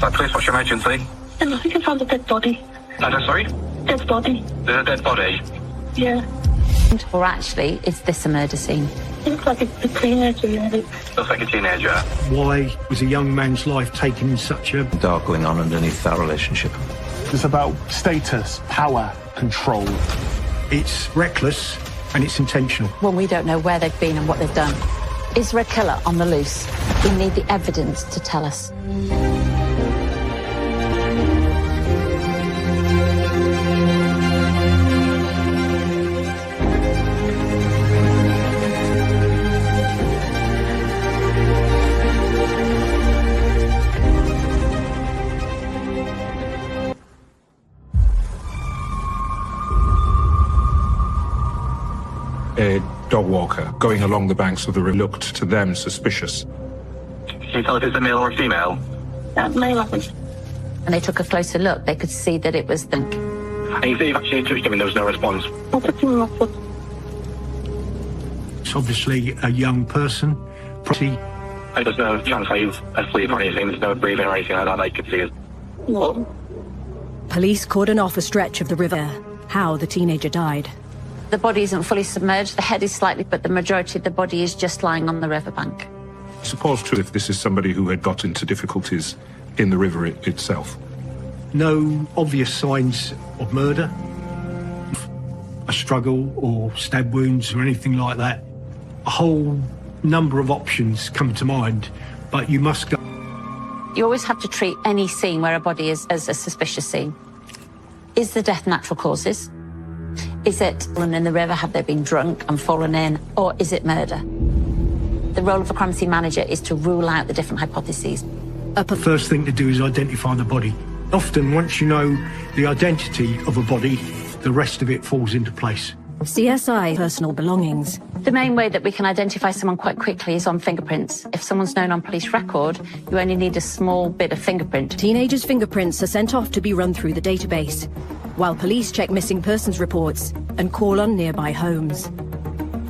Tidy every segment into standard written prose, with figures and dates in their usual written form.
that, please? What's your emergency? And I think I found a dead body. Sorry? Dead body. There's a dead body? Yeah. Or actually, is this a murder scene? It looks like it's a teenager, really. Looks like a teenager. Why was a young man's life taken in such a... dark going on underneath that relationship? It's about status, power, control. It's reckless and it's intentional. Well, we don't know where they've been and what they've done. Is there a killer on the loose? We need the evidence to tell us. A dog walker going along the banks of the river looked to them suspicious. Can you tell if it's a male or a female? Male, I think. And they took a closer look. They could see that it was them. And you say you've actually touched him and there was no response? I took him off foot. It's obviously a young person. Probably There's no chance that he's asleep or anything. There's no breathing or anything like that I could see. No. Police cordon off a stretch of the river. How the teenager died. The body isn't fully submerged. The head is slightly, but the majority of the body is just lying on the riverbank. Suppose too if this is somebody who had got into difficulties in the river itself. no obvious signs of murder, a struggle or stab wounds or anything like that. A whole number of options come to mind, but you must go. You always have to treat any scene where a body is as a suspicious scene. Is the death natural causes? Is it fallen in the river? Have they been drunk and fallen in? Or is it murder? The role of a crime scene manager is to rule out the different hypotheses. The first thing to do is identify the body. Often, once you know the identity of a body, the rest of it falls into place. CSI personal belongings. The main way that we can identify someone quite quickly is on fingerprints. If someone's known on police record, you only need a small bit of fingerprint. Teenagers' fingerprints are sent off to be run through the database, while police check missing persons reports and call on nearby homes.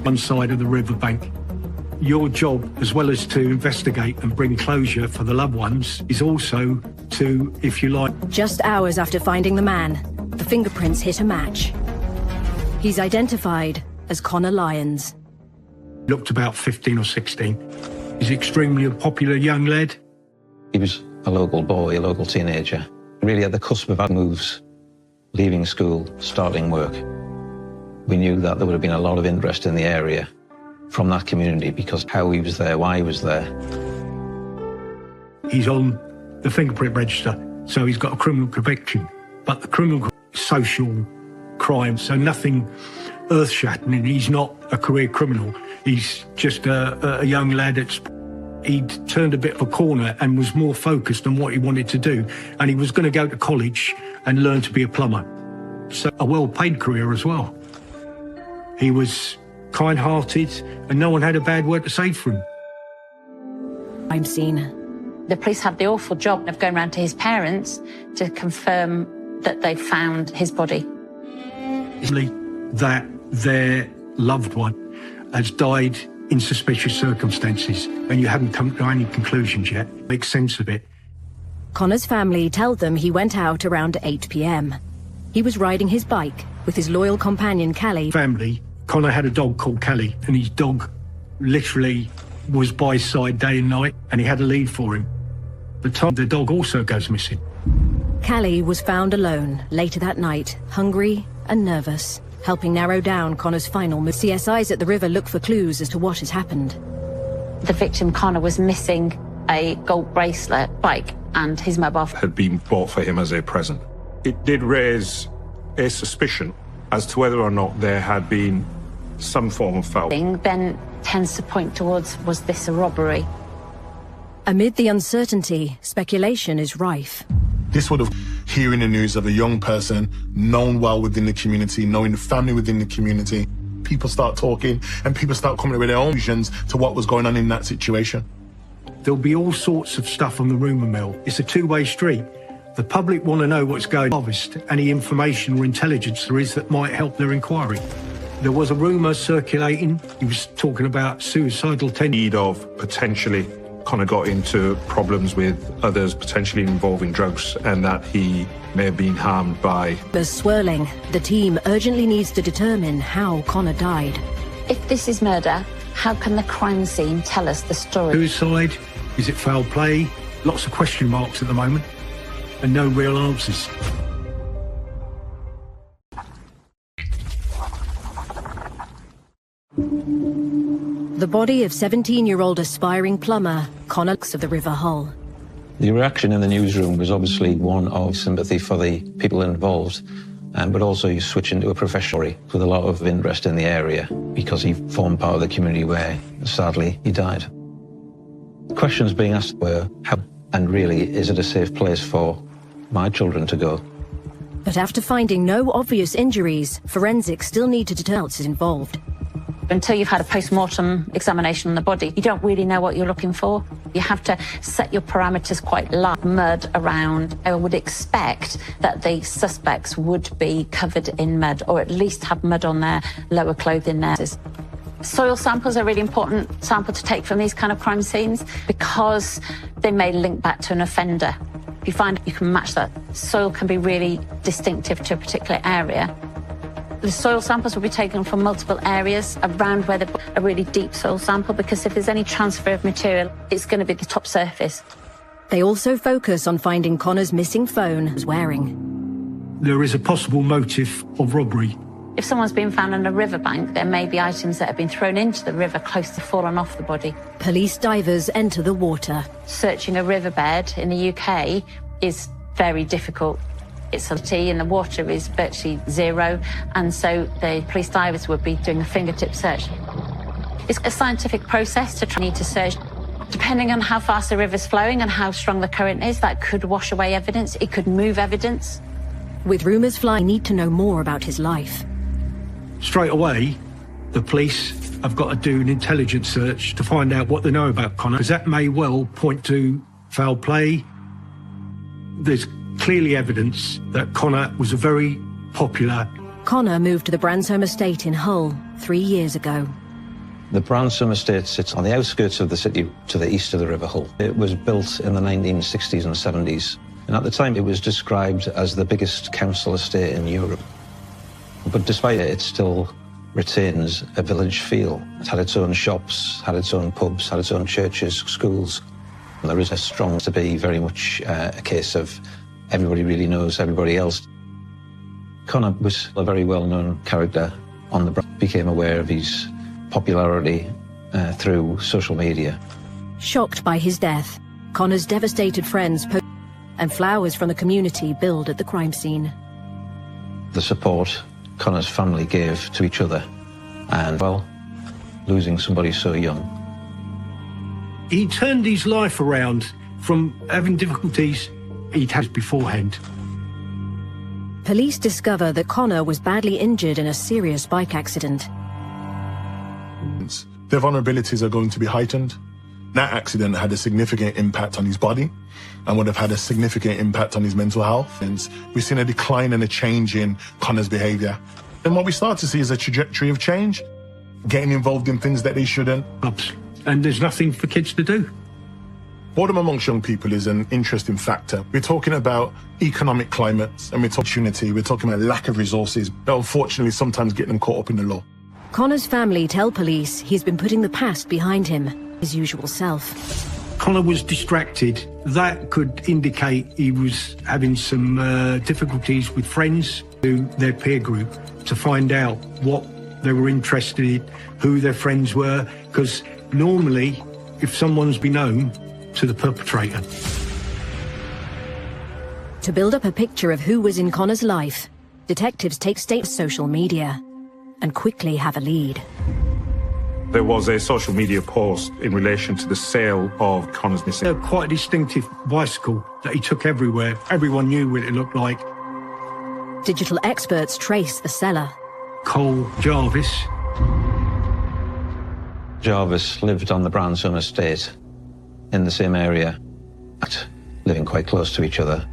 One side of the riverbank. Your job, as well as to investigate and bring closure for the loved ones, is also to, if you like... Just hours after finding the man, the fingerprints hit a match. He's identified as Connor Lyons. Looked about 15 or 16. He's extremely a popular young lad. He was a local boy, a local teenager, really at the cusp of moves, leaving school, starting work. We knew that there would have been a lot of interest in the area from that community because how he was there, why he was there. He's on the fingerprint register, so he's got a criminal conviction. But the criminal social crime, so nothing earth-shattering. He's not a career criminal. He's just a young lad he'd turned a bit of a corner and was more focused on what he wanted to do. And he was going to go to college and learn to be a plumber. So a well-paid career as well. He was kind-hearted and no one had a bad word to say for him. Crime scene. The police had the awful job of going around to his parents to confirm that they found his body. That their loved one has died in suspicious circumstances and you haven't come to any conclusions yet. Make sense of it. Connor's family tell them he went out around 8 p.m. He was riding his bike with his loyal companion, Callie. Family, Connor had a dog called Callie, and his dog literally was by his side day and night, and he had a lead for him. The time the dog also goes missing. Callie was found alone later that night, hungry and nervous, helping narrow down Connor's final move. CSIs at the river look for clues as to what has happened. The victim, Connor, was missing a gold bracelet, bike, and his mobile phone had been bought for him as a present. It did raise a suspicion as to whether or not there had been some form of foul. Then tends to point towards, was this a robbery? Amid the uncertainty, speculation is rife. This would have hearing the news of a young person known well within the community, knowing the family within the community. People start talking and people start coming up with their own visions to what was going on in that situation. There'll be all sorts of stuff on the rumour mill. It's a two-way street. The public want to know what's going on, any information or intelligence there is that might help their inquiry. There was a rumour circulating. He was talking about suicidal tendencies. Need of potentially Connor got into problems with others, potentially involving drugs, and that he may have been harmed by. As swirling, the team urgently needs to determine how Connor died. If this is murder, how can the crime scene tell us the story? Suicide? Is it foul play? Lots of question marks at the moment, and no real answers. The body of 17-year-old aspiring plumber Connor of the River Hull. The reaction in the newsroom was obviously one of sympathy for the people involved, but also you switch into a professional with a lot of interest in the area because he formed part of the community where, sadly, he died. Questions being asked were, how, and really, is it a safe place for my children to go? But after finding no obvious injuries, forensics still need to determine what's involved. Until you've had a post-mortem examination on the body, you don't really know what you're looking for. You have to set your parameters quite low. Mud around. I would expect that the suspects would be covered in mud, or at least have mud on their lower clothing there. Soil samples are a really important sample to take from these kind of crime scenes because they may link back to an offender. If you find you can match that, soil can be really distinctive to a particular area. The soil samples will be taken from multiple areas around where a really deep soil sample, because if there's any transfer of material, it's going to be the top surface. They also focus on finding Connor's missing phone he was wearing. There is a possible motive of robbery. If someone's been found on a riverbank, there may be items that have been thrown into the river close to falling off the body. Police divers enter the water. Searching a riverbed in the UK is very difficult. It's salty and the water is virtually zero, and so the police divers would be doing a fingertip search. It's a scientific process to try to search. Depending on how fast the river's flowing and how strong the current is, that could wash away evidence, it could move evidence. With rumours flying, need to know more about his life. Straight away, the police have got to do an intelligence search to find out what they know about Connor, because that may well point to foul play. There's clearly evidence that Connor was a very popular. Connor moved to the Bransholme estate in Hull 3 years ago. The Bransholme estate sits on the outskirts of the city to the east of the River Hull. It was built in the 1960s and 70s, and at the time it was described as the biggest council estate in Europe. But despite it, it still retains a village feel. It had its own shops, had its own pubs, had its own churches, schools. And there is a strong to be very much a case of everybody really knows everybody else. Connor was a very well-known character on the became aware of his popularity through social media. Shocked by his death, Connor's devastated friends and flowers from the community build at the crime scene. The support Connor's family gave to each other, and, well, losing somebody so young. He turned his life around from having difficulties he'd had beforehand. Police discover that Connor was badly injured in a serious bike accident. Their vulnerabilities are going to be heightened. That accident had a significant impact on his body and would have had a significant impact on his mental health. And we've seen a decline and a change in Connor's behaviour. And what we start to see is a trajectory of change, getting involved in things that they shouldn't. And there's nothing for kids to do. Boredom amongst young people is an interesting factor. We're talking about economic climates and we're talking opportunity, we're talking about lack of resources, that unfortunately sometimes get them caught up in the law. Connor's family tell police he's been putting the past behind him, his usual self. Connor was distracted. That could indicate he was having some difficulties with friends, their peer group, to find out what they were interested in, who their friends were, because normally, if someone's been known to the perpetrator. To build up a picture of who was in Connor's life, detectives take state social media and quickly have a lead. There was a social media post in relation to the sale of Connor's missing. Quite a distinctive bicycle that he took everywhere. Everyone knew what it looked like. Digital experts trace the seller. Cole Jarvis. Jarvis lived on the Bransholme estate in the same area, living quite close to each other.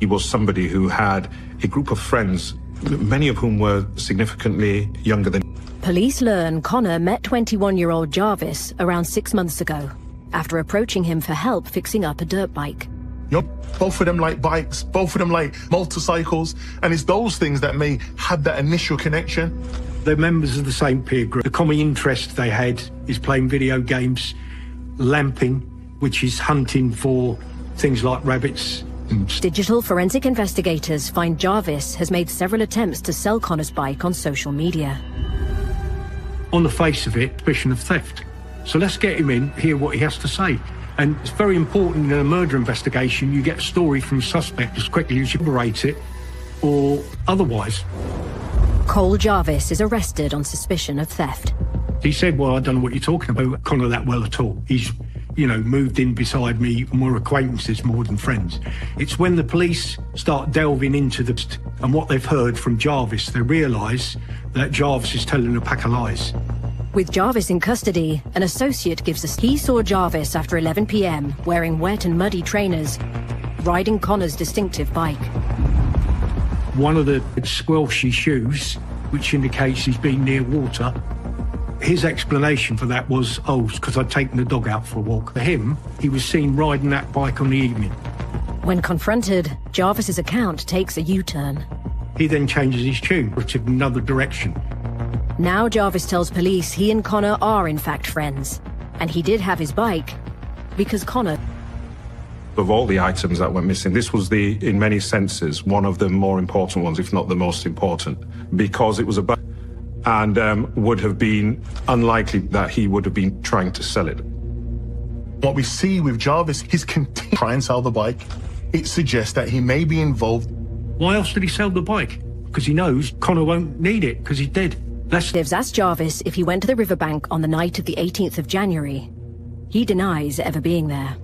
He was somebody who had a group of friends, many of whom were significantly younger than. Police learn Connor met 21-year-old Jarvis around 6 months ago. after approaching him for help fixing up a dirt bike. Both of them like bikes, both of them like motorcycles, and it's those things that may have that initial connection. They're members of the same peer group. The common interest they had is playing video games, lamping, which is hunting for things like rabbits. Digital forensic investigators find Jarvis has made several attempts to sell Connor's bike on social media. On the face of it, suspicion of theft. So let's get him in, hear what he has to say. And it's very important in a murder investigation, you get a story from a suspect as quickly as you liberate it, or otherwise. Cole Jarvis is arrested on suspicion of theft. He said, well, I don't know what you're talking about Connor that well at all. He's, moved in beside me, and we're acquaintances more than friends. It's when the police start delving into and what they've heard from Jarvis, they realise that Jarvis is telling a pack of lies. With Jarvis in custody, an associate gives us he saw Jarvis after 11 p.m. wearing wet and muddy trainers, riding Connor's distinctive bike. One of the squelchy shoes, which indicates he's been near water, his explanation for that was, because I'd taken the dog out for a walk. For him, he was seen riding that bike on the evening. When confronted, Jarvis's account takes a U-turn. He then changes his tune to another direction. Now Jarvis tells police he and Connor are in fact friends, and he did have his bike because Connor... Of all the items that went missing, this was in many senses, one of the more important ones, if not the most important, because it was a bike and would have been unlikely that he would have been trying to sell it. What we see with Jarvis, he's continuing to try and sell the bike. It suggests that he may be involved. Why else did he sell the bike? Because he knows Connor won't need it, because he's dead. Detectives asked Jarvis if he went to the riverbank on the night of the 18th of January. He denies ever being there.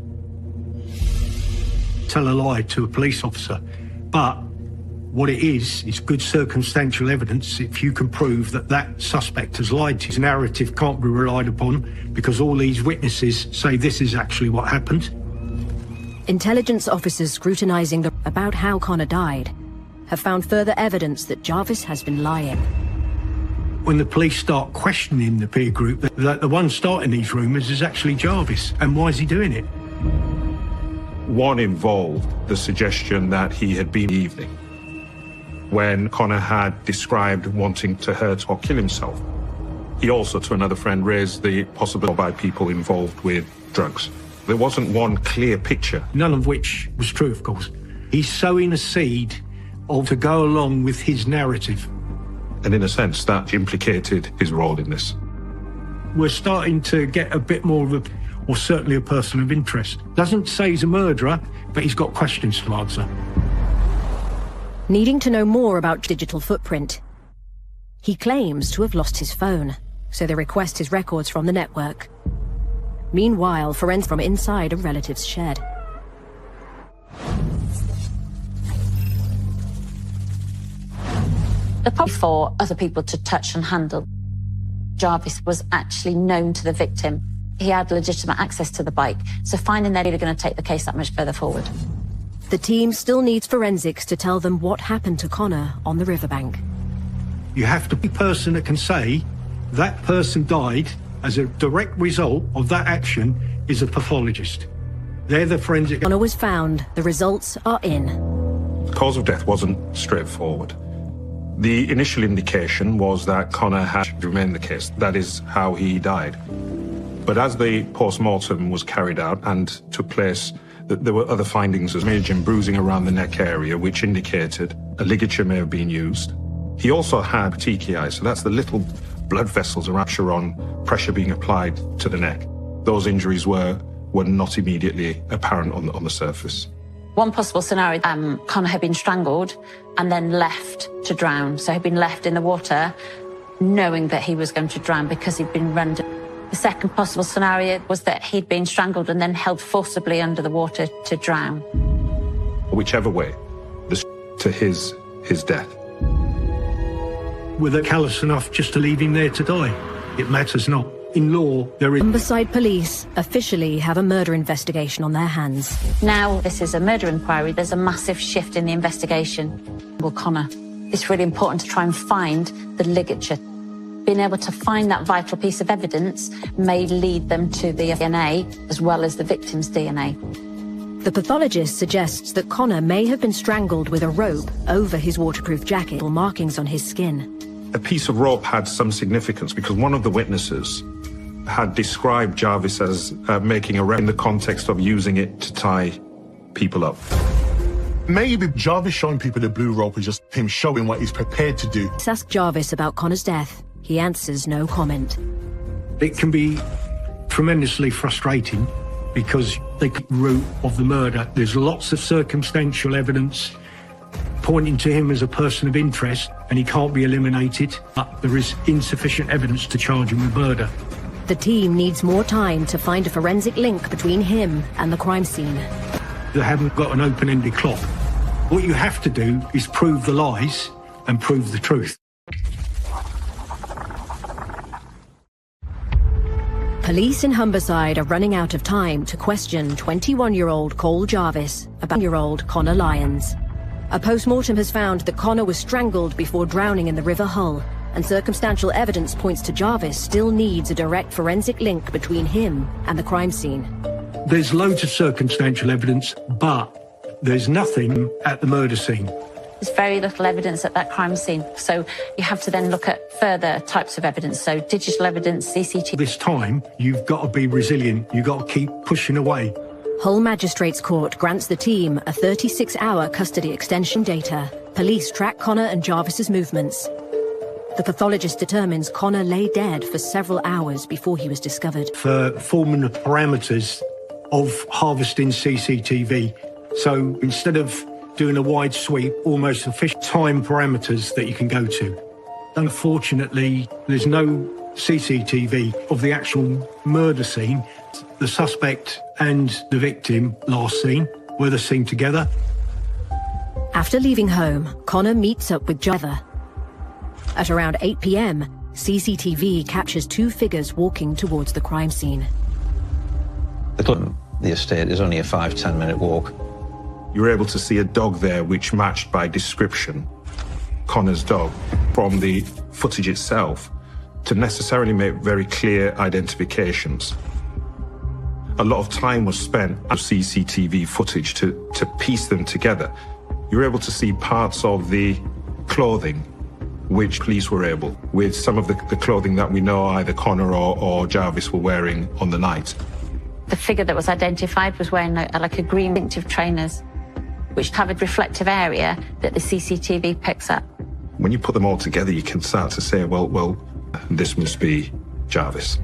Tell a lie to a police officer, but what it is good circumstantial evidence if you can prove that that suspect has lied. His narrative can't be relied upon because all these witnesses say this is actually what happened. Intelligence officers scrutinizing about how Connor died have found further evidence that Jarvis has been lying. When the police start questioning the peer group, that the one starting these rumours is actually Jarvis. And why is he doing it? One involved the suggestion that he had been in the evening when Connor had described wanting to hurt or kill himself. He also, to another friend, raised the possibility by people involved with drugs. There wasn't one clear picture. None of which was true, of course. He's sowing a seed to go along with his narrative. And in a sense, that implicated his role in this. We're starting to get a bit more of or certainly a person of interest. Doesn't say he's a murderer, but he's got questions to answer. Needing to know more about digital footprint, he claims to have lost his phone, so they request his records from the network. Meanwhile, forensics from inside a relative's shed. The problem for other people to touch and handle. Jarvis was actually known to the victim. He had legitimate access to the bike, so finding they're really going to take the case that much further forward. The team still needs forensics to tell them what happened to Connor on the riverbank. You have to be a person that can say that person died as a direct result of that action is a pathologist. They're the forensic... Connor was found. The results are in. The cause of death wasn't straightforward. The initial indication was that Connor had remained the case. That is how he died. But as the post-mortem was carried out and took place, there were other findings as major bruising around the neck area, which indicated a ligature may have been used. He also had petechiae, so that's the little blood vessels, a rupture on pressure being applied to the neck. Those injuries were not immediately apparent on the surface. One possible scenario, Connor had been strangled and then left to drown. So he'd been left in the water knowing that he was going to drown because he'd been rendered. The second possible scenario was that he'd been strangled and then held forcibly under the water to drown. Whichever way, to his death. Were they callous enough just to leave him there to die? It matters not. In law, there is... Humberside police officially have a murder investigation on their hands. Now this is a murder inquiry. There's a massive shift in the investigation. Well, Connor, it's really important to try and find the ligature. being able to find that vital piece of evidence may lead them to the DNA as well as the victim's DNA. The pathologist suggests that Connor may have been strangled with a rope over his waterproof jacket or markings on his skin. A piece of rope had some significance because one of the witnesses had described Jarvis as making a rope in the context of using it to tie people up. Maybe Jarvis showing people the blue rope is just him showing what he's prepared to do. Let's ask Jarvis about Connor's death. He answers no comment. It can be tremendously frustrating because the root of the murder, there's lots of circumstantial evidence pointing to him as a person of interest, and he can't be eliminated, but there is insufficient evidence to charge him with murder. The team needs more time to find a forensic link between him and the crime scene. They haven't got an open-ended clock. What you have to do is prove the lies and prove the truth. Police in Humberside are running out of time to question 21-year-old Cole Jarvis about 9-year-old Connor Lyons. A post-mortem has found that Connor was strangled before drowning in the River Hull, and circumstantial evidence points to Jarvis still needs a direct forensic link between him and the crime scene. There's loads of circumstantial evidence, but there's nothing at the murder scene. There's very little evidence at that crime scene, so you have to then look at further types of evidence, so digital evidence, CCTV. This time, you've got to be resilient. You've got to keep pushing away. Hull Magistrates Court grants the team a 36-hour custody extension. Data. Police track Connor and Jarvis's movements. The pathologist determines Connor lay dead for several hours before he was discovered. For forming the parameters of harvesting CCTV, so instead of doing a wide sweep, almost official time parameters that you can go to. Unfortunately, there's no CCTV of the actual murder scene. The suspect and the victim last seen were the seen together. After leaving home, Connor meets up with Jarvis. At around 8 p.m, CCTV captures two figures walking towards the crime scene. The estate is only a 5-10 minute walk. You were able to see a dog there which matched by description Connor's dog. From the footage itself, to necessarily make very clear identifications. A lot of time was spent on CCTV footage to piece them together. You were able to see parts of the clothing which police were able, with some of the clothing that we know either Connor or Jarvis were wearing on the night. The figure that was identified was wearing like a green distinctive trainers, which covered reflective area that the CCTV picks up. When you put them all together, you can start to say, well, this must be Jarvis.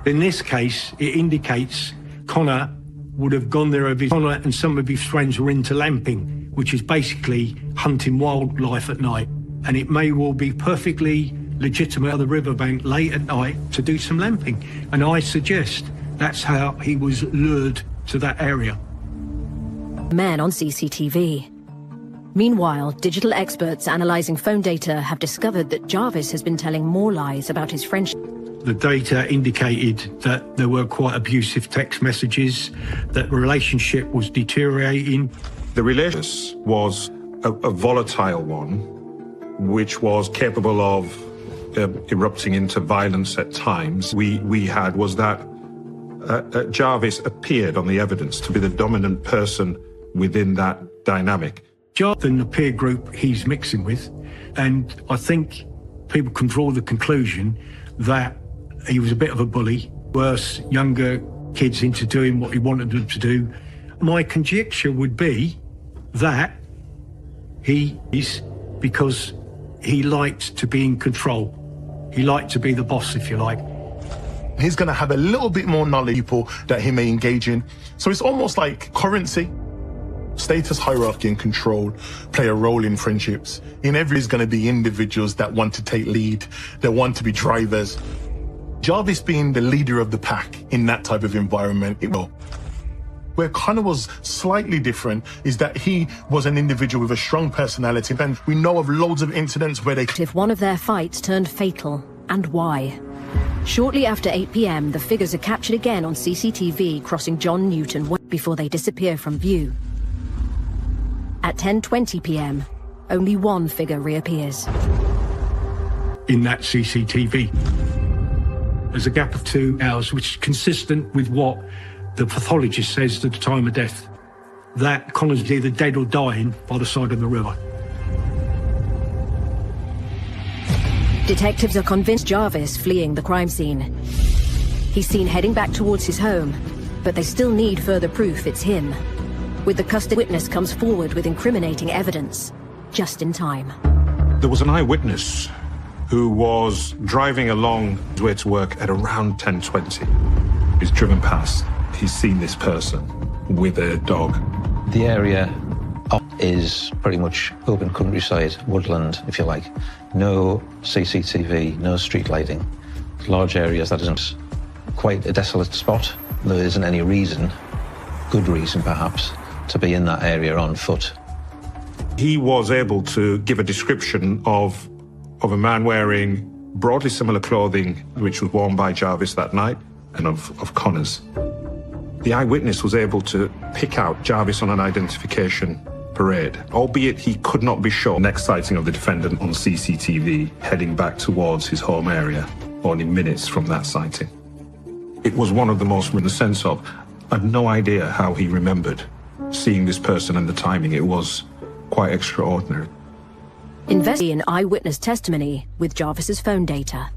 In this case, it indicates Connor would have gone there. Connor and some of his friends were into lamping, which is basically hunting wildlife at night. And it may well be perfectly legitimate on the riverbank late at night to do some lamping. And I suggest that's how he was lured to that area. Men on CCTV. Meanwhile, digital experts analysing phone data have discovered that Jarvis has been telling more lies about his friendship. The data indicated that there were quite abusive text messages, that the relationship was deteriorating. The relationship was a volatile one, which was capable of erupting into violence at times. We had was that Jarvis appeared on the evidence to be the dominant person within that dynamic. Jarvis and the peer group he's mixing with, and I think people can draw the conclusion that he was a bit of a bully, worse younger kids into doing what he wanted them to do. My conjecture would be that he is because he liked to be in control. He liked to be the boss, if you like. He's going to have a little bit more knowledge of people that he may engage in. So it's almost like currency. Status, hierarchy and control play a role in friendships. In every is going to be individuals that want to take lead, that want to be drivers. Jarvis being the leader of the pack in that type of environment, it will. Where Connor was slightly different is that he was an individual with a strong personality, and we know of loads of incidents where if one of their fights turned fatal, and why? Shortly after 8 p.m, the figures are captured again on CCTV crossing John Newton before they disappear from view. At 10:20 p.m, only one figure reappears. in that CCTV. There's a gap of 2 hours, which is consistent with what the pathologist says at the time of death, that Connor's either dead or dying by the side of the river. Detectives are convinced Jarvis fleeing the crime scene. He's seen heading back towards his home, but they still need further proof it's him. With the custody witness comes forward with incriminating evidence, just in time. There was an eyewitness who was driving along his way to work at around 10:20. He's driven past. He's seen this person with a dog. The area is pretty much open countryside, woodland, if you like. No CCTV, no street lighting. Large areas, that isn't quite a desolate spot. There isn't any reason, good reason perhaps, to be in that area on foot. He was able to give a description of a man wearing broadly similar clothing which was worn by Jarvis that night, and of Connor's. The eyewitness was able to pick out Jarvis on an identification parade, albeit he could not be sure. Next sighting of the defendant on CCTV heading back towards his home area, only minutes from that sighting. It was one of the most, in the sense of, I have no idea how he remembered seeing this person and the timing. It was quite extraordinary. Investigating eyewitness testimony with Jarvis's phone data.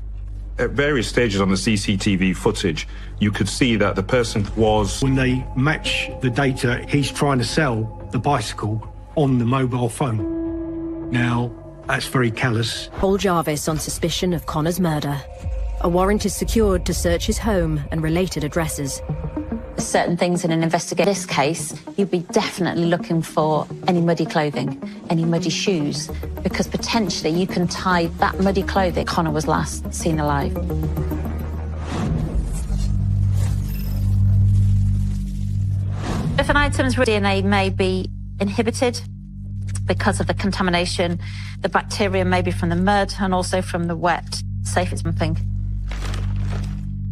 At various stages on the CCTV footage, you could see that the person was... When they match the data, he's trying to sell the bicycle on the mobile phone. Now, that's very callous. Hold Jarvis on suspicion of Connor's murder. A warrant is secured to search his home and related addresses. Certain things in an investigation. In this case, you'd be definitely looking for any muddy clothing, any muddy shoes, because potentially you can tie that muddy clothing. Connor was last seen alive. If an item's DNA may be inhibited because of the contamination, the bacteria may be from the mud and also from the wet. Safe is something.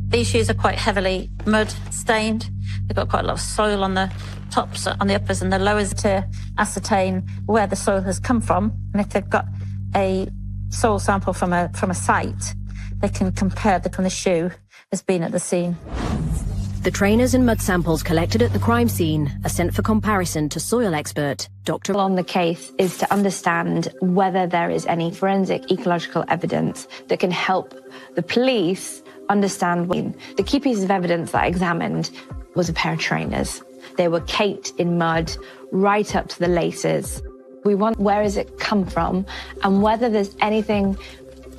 These shoes are quite heavily mud stained. They've got quite a lot of soil on the tops, on the uppers and the lowers, to ascertain where the soil has come from. And if they've got a soil sample from a site, they can compare the shoe as being at the scene. The trainers and mud samples collected at the crime scene are sent for comparison to soil expert Dr. On the case is to understand whether there is any forensic ecological evidence that can help the police understand. The key pieces of evidence that I examined was a pair of trainers. They were caked in mud right up to the laces. We want where has it come from and whether there's anything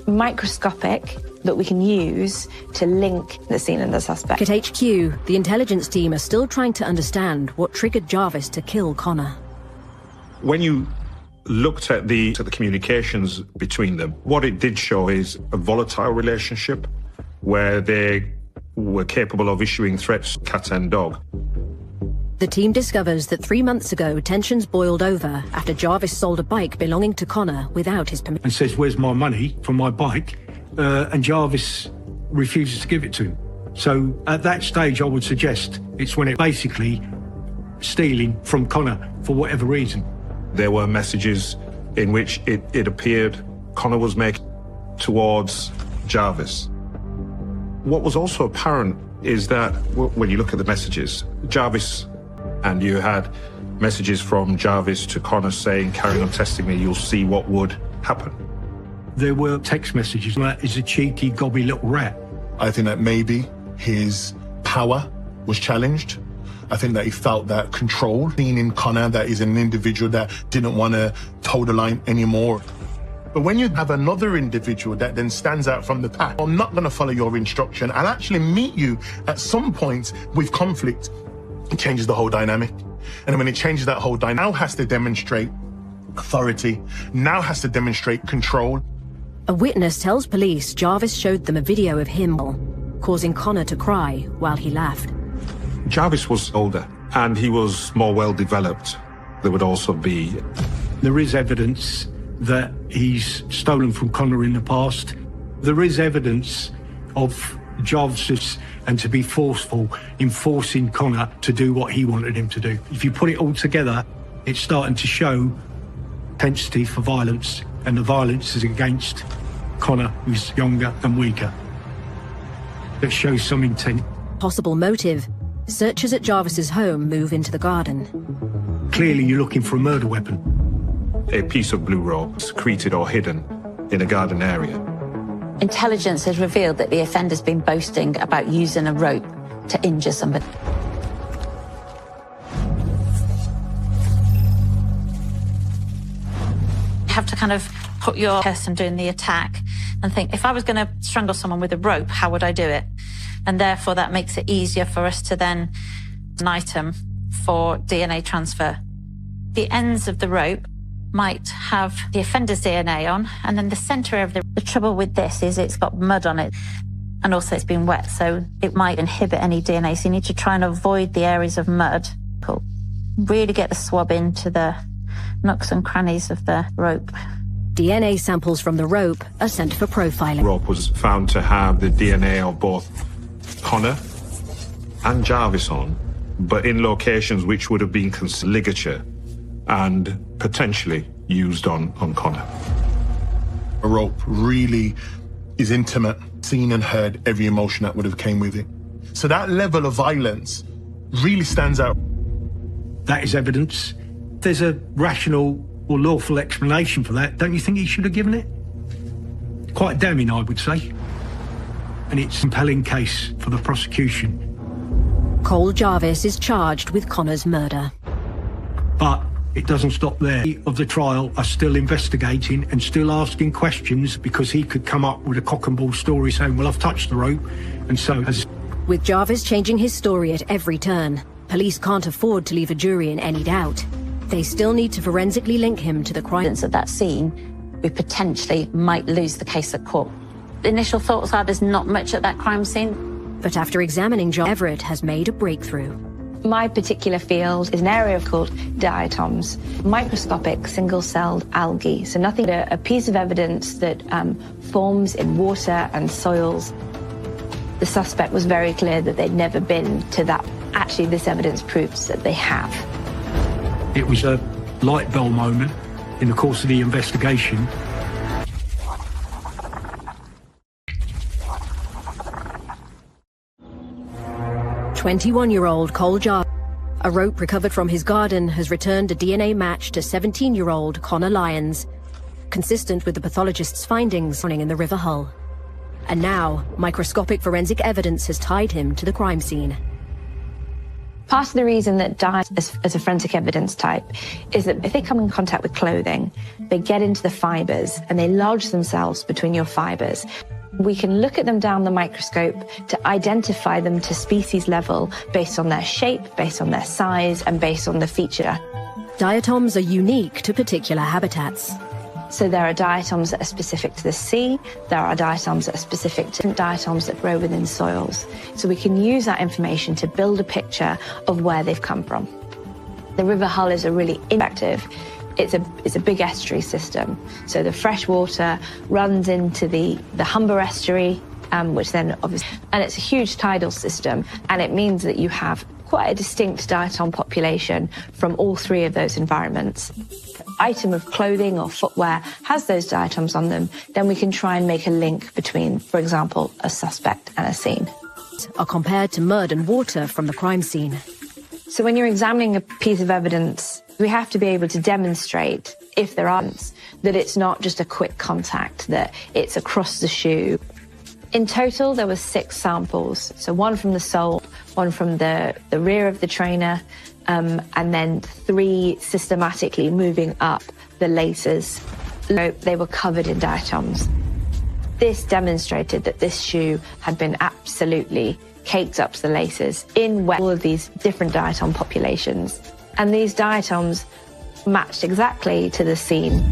microscopic that we can use to link the scene and the suspect. At HQ, the intelligence team are still trying to understand what triggered Jarvis to kill Connor. When you looked at the communications between them, what it did show is a volatile relationship where they were capable of issuing threats, cat and dog. The team discovers that 3 months ago, tensions boiled over after Jarvis sold a bike belonging to Connor without his permission. And says, "Where's my money for my bike?" And Jarvis refuses to give it to him. So at that stage, I would suggest it's when it basically stealing from Connor for whatever reason. There were messages in which it appeared Connor was making towards Jarvis. What was also apparent is that when you look at the messages, Jarvis, and you had messages from Jarvis to Connor saying, "Carry on testing me, you'll see what would happen." There were text messages like, "He's a cheeky, gobby little rat." I think that maybe his power was challenged. I think that he felt that control, seeing in Connor that he's an individual that didn't want to toe the line anymore. But when you have another individual that then stands out from the pack, I'm not going to follow your instruction, I'll actually meet you at some point with conflict, it changes the whole dynamic. And when it changes that whole dynamic, now has to demonstrate authority, now has to demonstrate control. A witness tells police Jarvis showed them a video of him, causing Connor to cry while he laughed. Jarvis was older and he was more well-developed. There would also be... There is evidence that he's stolen from Connor in the past. There is evidence of Jarvis and to be forceful in forcing Connor to do what he wanted him to do. If you put it all together, it's starting to show propensity for violence, and the violence is against Connor was younger and weaker. That shows some intent. Possible motive. Searchers at Jarvis's home move into the garden. Clearly you're looking for a murder weapon. A piece of blue rope secreted or hidden in a garden area. Intelligence has revealed that the offender's been boasting about using a rope to injure somebody. You have to kind of put your person doing the attack and think, if I was going to strangle someone with a rope, how would I do it? And therefore that makes it easier for us to then an item for DNA transfer. The ends of the rope might have the offender's DNA on, and then the centre of the trouble with this is it's got mud on it, and also it's been wet, so it might inhibit any DNA. So you need to try and avoid the areas of mud. Really get the swab into the nooks and crannies of the rope. DNA samples from the rope are sent for profiling. The rope was found to have the DNA of both Connor and Jarvis on, but in locations which would have been considered ligature and potentially used on Connor. A rope really is intimate, seen and heard every emotion that would have came with it. So that level of violence really stands out. That is evidence. There's a rational or lawful explanation for that. Don't you think he should have given it? Quite damning, I would say. And it's a compelling case for the prosecution. Cole Jarvis is charged with Connor's murder. But it doesn't stop there. Of the trial are still investigating and still asking questions, because he could come up with a cock and bull story saying, well, I've touched the rope, and so has... With Jarvis changing his story at every turn, police can't afford to leave a jury in any doubt. They still need to forensically link him to the crime. At that scene, we potentially might lose the case at court. The initial thoughts are there's not much at that crime scene. But after examining John, Everett has made a breakthrough. My particular field is an area called diatoms, microscopic single-celled algae. So nothing but a piece of evidence that forms in water and soils. The suspect was very clear that they'd never been to that. Actually, this evidence proves that they have. It was a light bulb moment in the course of the investigation. "21-year-old Cole Jarvis. A rope recovered from his garden has returned a DNA match to 17-year-old Connor Lyons, consistent with the pathologist's findings in the River Hull. And now, microscopic forensic evidence has tied him to the crime scene. Part of the reason that dye as a forensic evidence type is that if they come in contact with clothing, they get into the fibres and they lodge themselves between your fibres. We can look at them down the microscope to identify them to species level based on their shape, based on their size, and based on the feature. Diatoms are unique to particular habitats. So there are diatoms that are specific to the sea, there are diatoms that are specific to diatoms that grow within soils. So we can use that information to build a picture of where they've come from. The River Hull is a really interactive. It's a big estuary system. So the fresh water runs into the Humber estuary, which then obviously, and it's a huge tidal system, and it means that you have quite a distinct diatom population from all three of those environments. If an item of clothing or footwear has those diatoms on them, then we can try and make a link between, for example, a suspect and a scene. Are compared to mud and water from the crime scene. So when you're examining a piece of evidence, we have to be able to demonstrate, if there are, that it's not just a quick contact, that it's across the shoe. In total, there were 6 samples. So one from the sole, one from the rear of the trainer, and then 3 systematically moving up the laces. They were covered in diatoms. This demonstrated that this shoe had been absolutely caked up to the laces in all of these different diatom populations. And these diatoms matched exactly to the scene.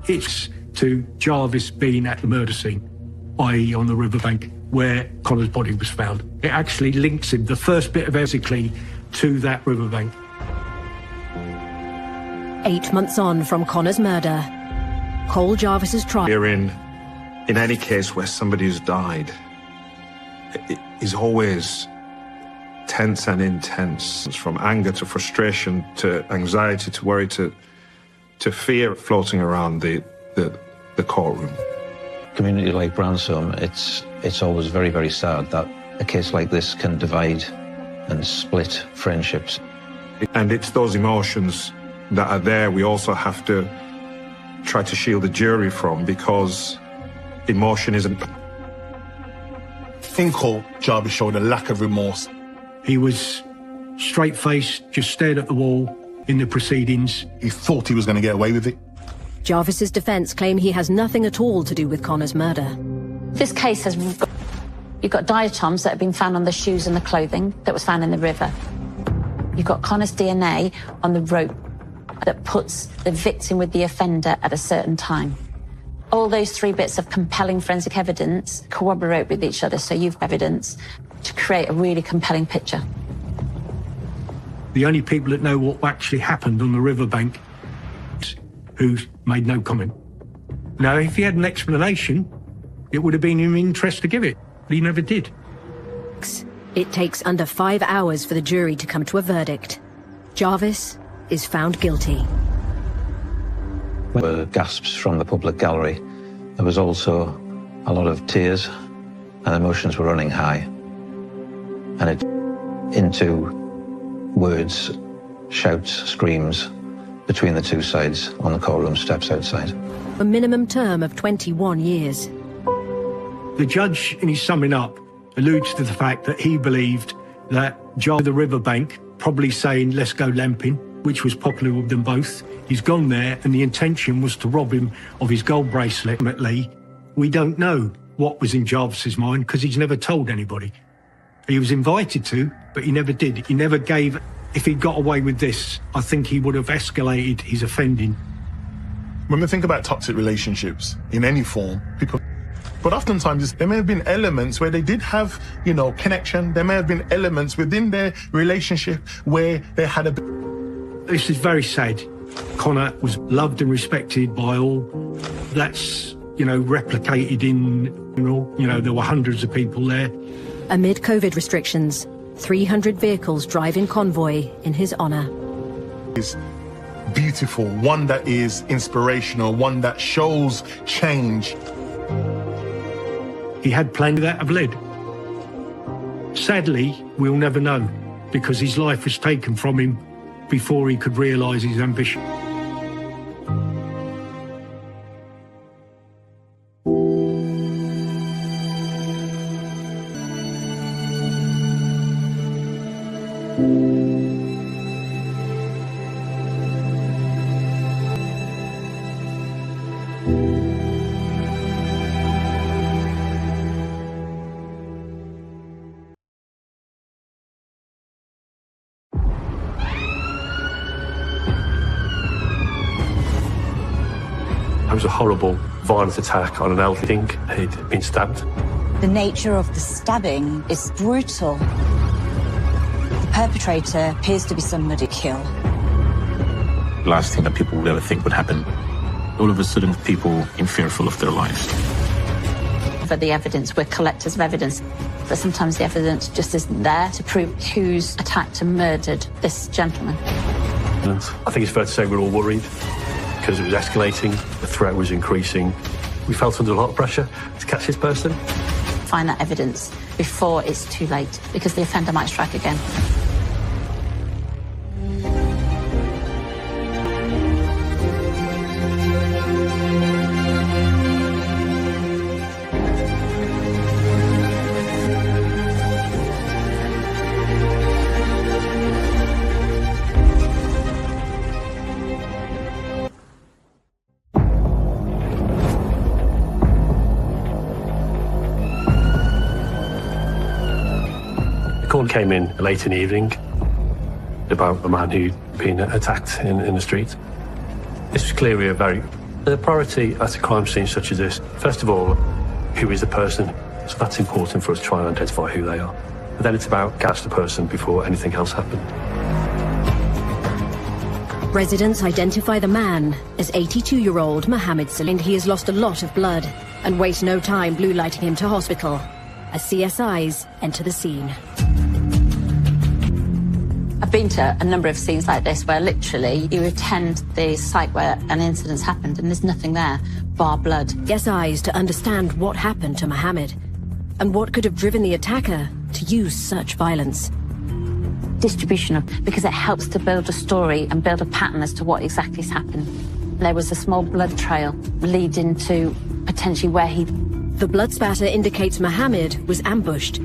It's to Jarvis being at the murder scene, i.e. on the riverbank where Connor's body was found. It actually links him, the first bit of physically, to that riverbank. 8 months on from Connor's murder, Cole Jarvis's trial. We're in any case where somebody has died, it is always tense and intense, from anger to frustration to anxiety to worry to fear floating around the the courtroom. Community like Bransom, it's always very, very sad that a case like this can divide and split friendships. And it's those emotions that are there we also have to try to shield the jury from, because emotion isn't... In court, Jarvis showed a lack of remorse. He was straight-faced, just stared at the wall in the proceedings. He thought he was going to get away with it. Jarvis's defence claim he has nothing at all to do with Connor's murder. This case has you've got diatoms that have been found on the shoes and the clothing that was found in the river. You've got Connor's DNA on the rope that puts the victim with the offender at a certain time. All those three bits of compelling forensic evidence corroborate with each other, so you've evidence to create a really compelling picture. The only people that know what actually happened on the riverbank, who made no comment. Now, if he had an explanation, it would have been in his interest to give it, but he never did. It takes under 5 hours for the jury to come to a verdict. Jarvis is found guilty. There were gasps from the public gallery. There was also a lot of tears, and emotions were running high. And it into words, shouts, screams between the two sides on the courtroom steps outside. A minimum term of 21 years. The judge, in his summing up, alludes to the fact that he believed that Jarvis the riverbank, probably saying, let's go lamping, which was popular with them both. He's gone there, and the intention was to rob him of his gold bracelet. Ultimately, we don't know what was in Jarvis's mind, because he's never told anybody. He was invited to, but he never did. He never gave... If he'd got away with this, I think he would have escalated his offending. When we think about toxic relationships in any form, but oftentimes there may have been elements where they did have, connection. There may have been elements within their relationship where they had a... This is very sad. Connor was loved and respected by all. That's, replicated in, there were hundreds of people there. Amid COVID restrictions, 300 vehicles drive in convoy in his honour. It's beautiful, one that is inspirational, one that shows change. He had plenty that have led. Sadly, we'll never know, because his life was taken from him before he could realise his ambition. It was a horrible, violent attack on an elderly. He'd been stabbed. The nature of the stabbing is brutal. The perpetrator appears to be somebody killed. Last thing that people would ever think would happen. All of a sudden, people are fearful of their lives. For the evidence, we're collectors of evidence, but sometimes the evidence just isn't there to prove who's attacked and murdered this gentleman. I think it's fair to say we're all worried, because it was escalating, the threat was increasing. We felt under a lot of pressure to catch this person. Find that evidence before it's too late, because the offender might strike again. The call came in late in the evening about a man who'd been attacked in the street. This was clearly the priority at a crime scene such as this. First of all, who is the person? So that's important for us to try and identify who they are. But then it's about catch the person before anything else happened. Residents identify the man as 82-year-old Mohammed Saleem. He has lost a lot of blood and waste no time blue lighting him to hospital as CSIs enter the scene. I've been to a number of scenes like this where literally you attend the site where an incident's happened and there's nothing there. bar blood. SIs to understand what happened to Mohammed and what could have driven the attacker to use such violence. Distribution because it helps to build a story and build a pattern as to what exactly has happened. There was a small blood trail leading to potentially where he... The blood spatter indicates Mohammed was ambushed.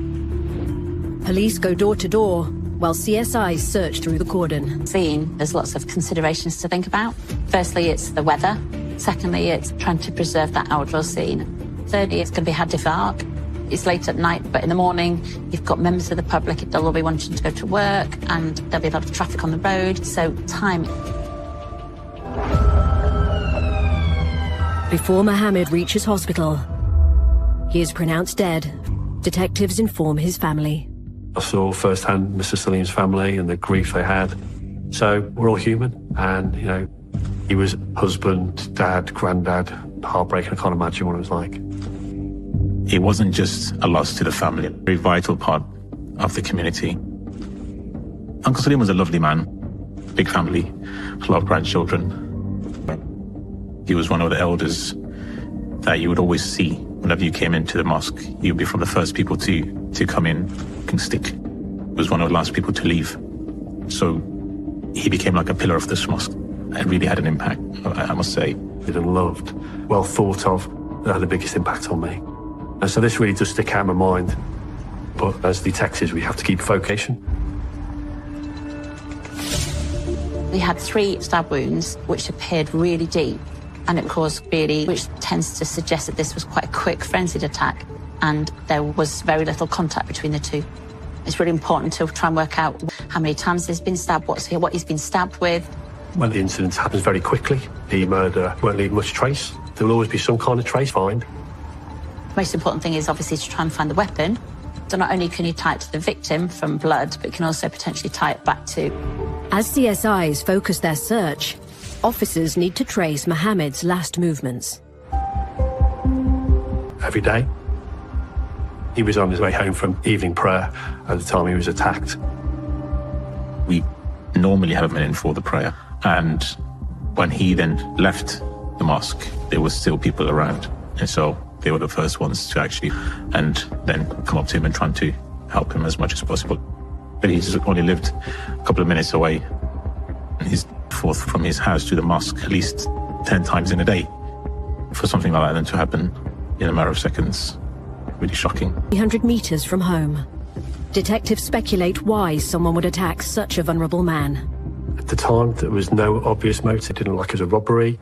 Police go door to door while CSIs search through the cordon. There's lots of considerations to think about. Firstly, it's the weather. Secondly, it's trying to preserve that outdoor scene. Thirdly, it's going to be hard to dark. It's late at night, but in the morning, you've got members of the public. They'll all be wanting to go to work, and there'll be a lot of traffic on the road. So time. Before Mohammed reaches hospital, he is pronounced dead. Detectives inform his family. I saw firsthand Mr. Saleem's family and the grief they had. So we're all human, and, you know, he was husband, dad, granddad, heartbreaking. I can't imagine what it was like. It wasn't just a loss to the family, a very vital part of the community. Uncle Saleem was a lovely man, big family, a lot of grandchildren. He was one of the elders that you would always see whenever you came into the mosque. He would be from the first people to come in, and stick. He was one of the last people to leave. So he became like a pillar of this mosque. It really had an impact, I must say. And loved, well thought of, that had the biggest impact on me. And so this really does stick out in my mind. But as detectives, we have to keep focusing. We had 3 stab wounds, which appeared really deep, and it caused really, which tends to suggest that this was quite a quick frenzied attack, and there was very little contact between the two. It's really important to try and work out how many times he's been stabbed, what he's been stabbed with. When the incident happens very quickly, the murder won't leave much trace. There will always be some kind of trace find. The most important thing is obviously to try and find the weapon. So not only can you tie it to the victim from blood, but you can also potentially tie it back to... As CSIs focus their search, officers need to trace Mohammed's last movements. Every day, he was on his way home from evening prayer at the time he was attacked. We normally have him in for the prayer, and when he then left the mosque, there was still people around, and so they were the first ones to actually, and then come up to him and trying to help him as much as possible. But he's only lived a couple of minutes away. He's forth from his house to the mosque at least 10 times in a day. For something like that then to happen in a matter of seconds, really shocking. 300 meters from home, detectives speculate why someone would attack such a vulnerable man. At the time, there was no obvious motive. It didn't look like it was a robbery.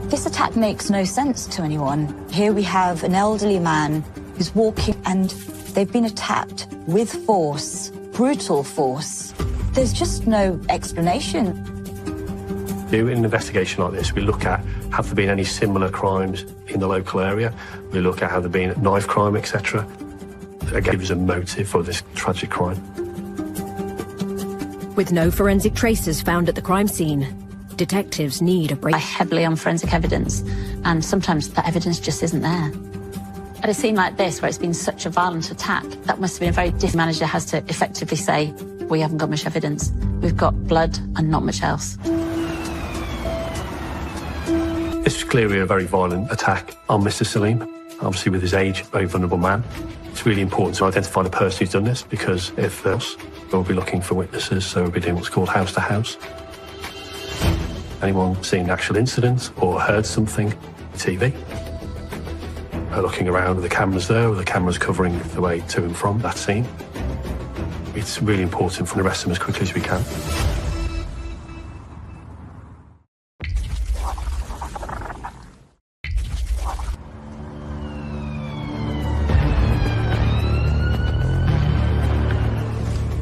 This attack makes no sense to anyone. Here we have an elderly man who's walking and they've been attacked with force, brutal force. There's just no explanation. In an investigation like this, we look at have there been any similar crimes in the local area. We look at have there been knife crime, etc. Again, gives a motive for this tragic crime. With no forensic traces found at the crime scene, detectives need a break. I heavily on forensic evidence, and sometimes that evidence just isn't there. At a scene like this, where it's been such a violent attack, that must have been a very difficult. Manager has to effectively say, we haven't got much evidence. We've got blood and not much else. This was clearly a very violent attack on Mr. Saleem. Obviously, with his age, very vulnerable man. It's really important to identify the person who's done this, because if else, we'll be looking for witnesses, so we'll be doing what's called house to house. Anyone seen the actual incident or heard something on TV? Looking around at the cameras there, with the cameras covering the way to and from that scene. It's really important to arrest them as quickly as we can.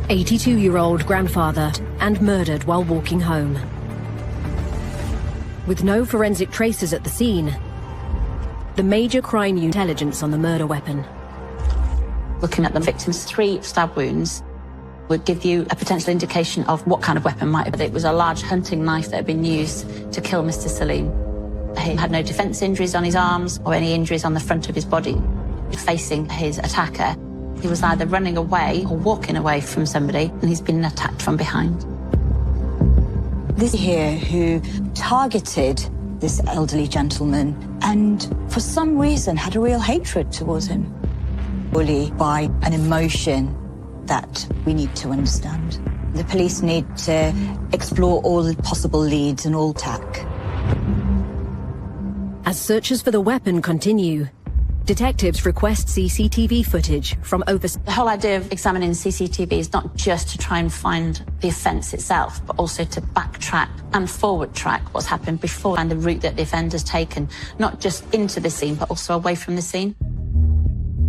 "82-year-old grandfather and murdered while walking home." With no forensic traces at the scene, the major crime unit intelligence on the murder weapon. Looking at the victim's 3 stab wounds would give you a potential indication of what kind of weapon might have been. It was a large hunting knife that had been used to kill Mr. Saleem. He had no defense injuries on his arms or any injuries on the front of his body. Facing his attacker, he was either running away or walking away from somebody, and he's been attacked from behind. This here who targeted this elderly gentleman, and for some reason had a real hatred towards him. Bullied by an emotion that we need to understand. The police need to explore all possible leads and all tack. As searches for the weapon continue, detectives request CCTV footage from over... The whole idea of examining CCTV is not just to try and find the offence itself, but also to backtrack and forward track what's happened before and the route that the offender's taken, not just into the scene, but also away from the scene.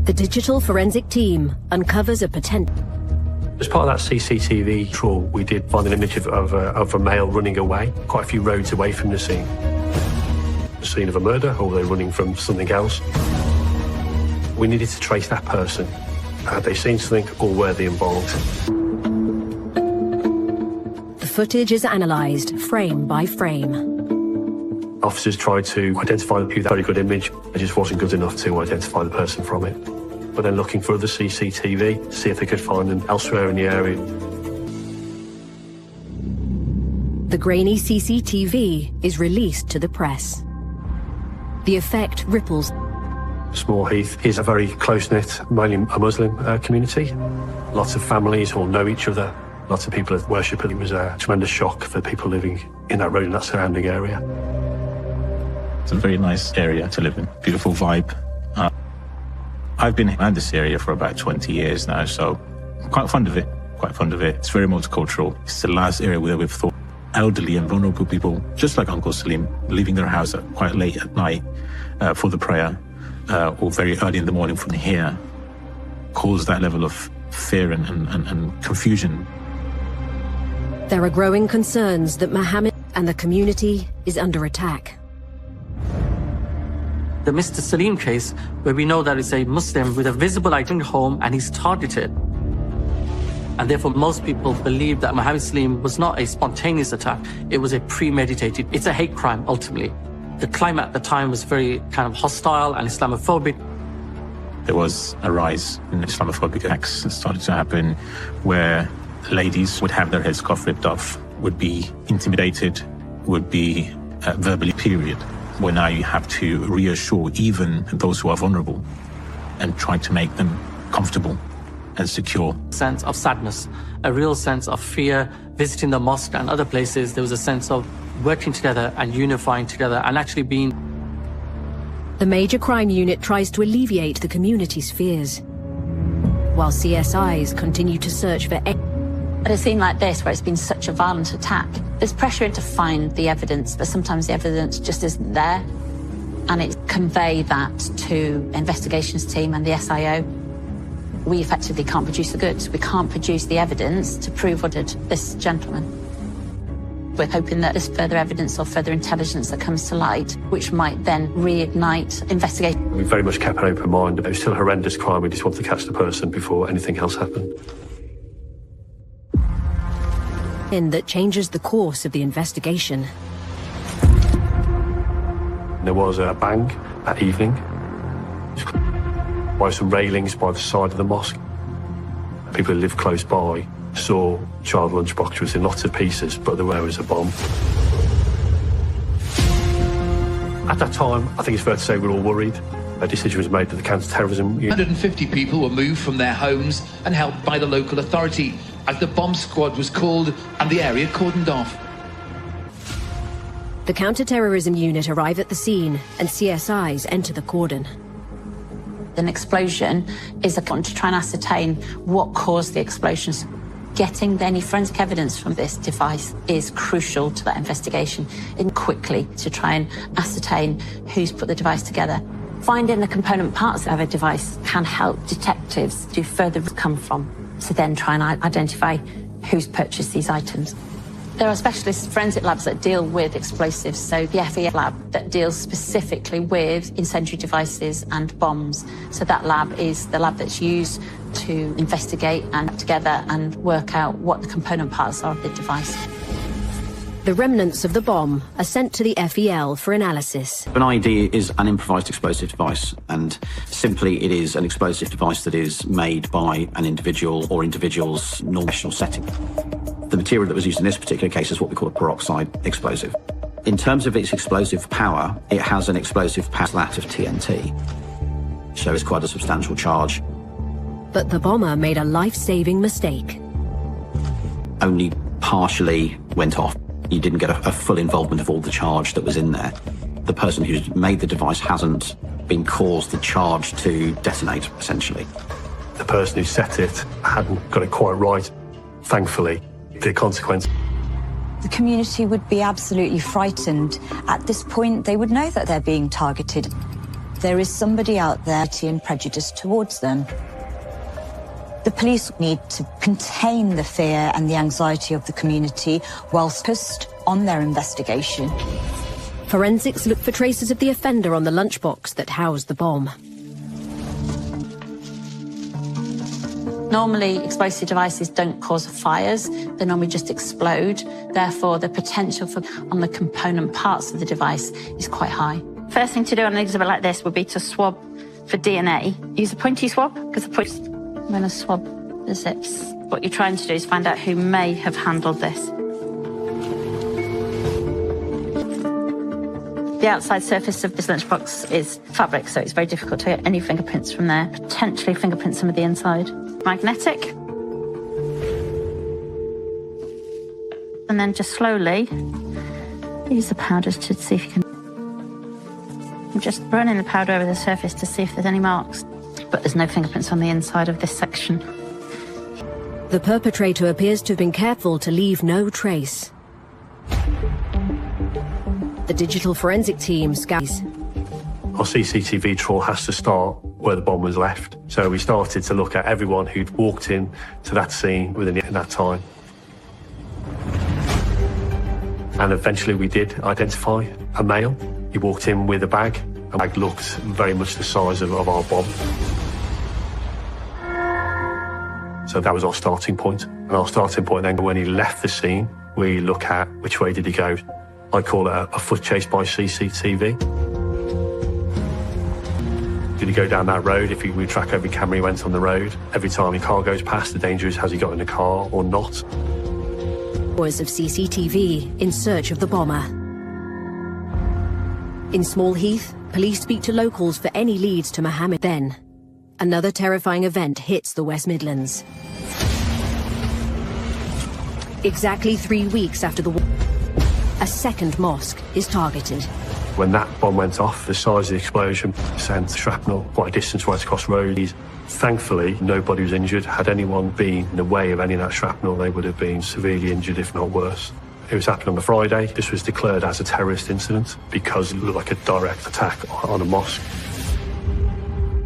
The digital forensic team uncovers a potential... As part of that CCTV trawl, we did find an image of a male running away, quite a few roads away from the scene. The scene of a murder, or they're running from something else. We needed to trace that person. Had they seen something, or were they involved? The footage is analysed frame by frame. Officers tried to identify who that very good image. It just wasn't good enough to identify the person from it. But then looking for other CCTV, see if they could find them elsewhere in the area. The grainy CCTV is released to the press. The effect ripples. Small Heath is a very close-knit, mainly a Muslim community. Lots of families all know each other. Lots of people worship it. It was a tremendous shock for people living in that road and that surrounding area. It's a very nice area to live in. Beautiful vibe. I've been around this area for about 20 years now, so I'm quite fond of it. It's very multicultural. It's the last area where we've thought elderly and vulnerable people, just like Uncle Saleem, leaving their house quite late at night for the prayer, or very early in the morning from here, cause that level of fear and confusion. There are growing concerns that Mohammed and the community is under attack. The Mr. Saleem case, where we know that it's a Muslim with a visible identity home and he's targeted. And therefore, most people believe that Mohammed Saleem was not a spontaneous attack. It was a premeditated. It's a hate crime, ultimately. The climate at the time was very kind of hostile and Islamophobic. There was a rise in Islamophobic acts that started to happen where ladies would have their headscarf ripped off, would be intimidated, would be verbally period. Where now you have to reassure even those who are vulnerable and try to make them comfortable and secure. Sense of sadness, a real sense of fear. Visiting the mosque and other places, there was a sense of working together and unifying together and actually being... The major crime unit tries to alleviate the community's fears, while CSIs continue to search for... At a scene like this, where it's been such a violent attack, there's pressure to find the evidence, but sometimes the evidence just isn't there. And it's convey that to investigations team and the SIO. We effectively can't produce the goods. We can't produce the evidence to prove what did this gentleman. We're hoping that there's further evidence or further intelligence that comes to light, which might then reignite investigation. We very much kept an open mind. It was still a horrendous crime. We just wanted to catch the person before anything else happened. That changes the course of the investigation. There was a bang that evening by some railings by the side of the mosque. People who lived close by saw child lunchbox was in lots of pieces, but there was a bomb. At that time, I think it's fair to say we were all worried. A decision was made that the counter-terrorism... 150 people were moved from their homes and helped by the local authority as the bomb squad was called and the area cordoned off. The counter-terrorism unit arrive at the scene and CSIs enter the cordon. An explosion is important to try and ascertain what caused the explosions. Getting any forensic evidence from this device is crucial to that investigation, and quickly to try and ascertain who's put the device together. Finding the component parts of a device can help detectives do further come from, to then try and identify who's purchased these items. There are specialist forensic labs that deal with explosives, so the FEF lab that deals specifically with incendiary devices and bombs. So that lab is the lab that's used to investigate and put together and work out what the component parts are of the device. The remnants of the bomb are sent to the FEL for analysis. An IED is an improvised explosive device, and simply it is an explosive device that is made by an individual or individuals' normal setting. The material that was used in this particular case is what we call a peroxide explosive. In terms of its explosive power, it has an explosive power that of TNT. So it's quite a substantial charge. But the bomber made a life-saving mistake. Only partially went off. You didn't get a full involvement of all the charge that was in there. The person who's made the device hasn't been caused the charge to detonate, essentially. The person who set it hadn't got it quite right. Thankfully, the consequence. The community would be absolutely frightened. At this point, they would know that they're being targeted. There is somebody out there and prejudice towards them. The police need to contain the fear and the anxiety of the community whilst focused on their investigation. Forensics look for traces of the offender on the lunchbox that housed the bomb. Normally, explosive devices don't cause fires. They normally just explode. Therefore, the potential on the component parts of the device is quite high. First thing to do on an exhibit like this would be to swab for DNA. Use a pointy swab, because I'm going to swab the zips. What you're trying to do is find out who may have handled this. The outside surface of this lunchbox is fabric, so it's very difficult to get any fingerprints from there. Potentially fingerprints some of the inside. Magnetic. And then just slowly use the powders to see if you can. I'm just running the powder over the surface to see if there's any marks. But there's no fingerprints on the inside of this section. The perpetrator appears to have been careful to leave no trace. The digital forensic team scans. Our CCTV trawl has to start where the bomb was left. So we started to look at everyone who'd walked in to that scene within that time. And eventually we did identify a male. He walked in with a bag. The bag looked very much the size of our bomb. So that was our starting point. And our starting point then, when he left the scene, we look at which way did he go. I call it a foot chase by CCTV. Did he go down that road? If we track every camera he went on the road, every time a car goes past, the danger is, has he got in the car or not? Hours of CCTV in search of the bomber. In Small Heath, police speak to locals for any leads to Mohammed. Then, another terrifying event hits the West Midlands. Exactly 3 weeks after the war, a second mosque is targeted. When that bomb went off, the size of the explosion sent shrapnel quite a distance right across roads. Thankfully, nobody was injured. Had anyone been in the way of any of that shrapnel, they would have been severely injured, if not worse. It was happening on the Friday. This was declared as a terrorist incident because it looked like a direct attack on a mosque.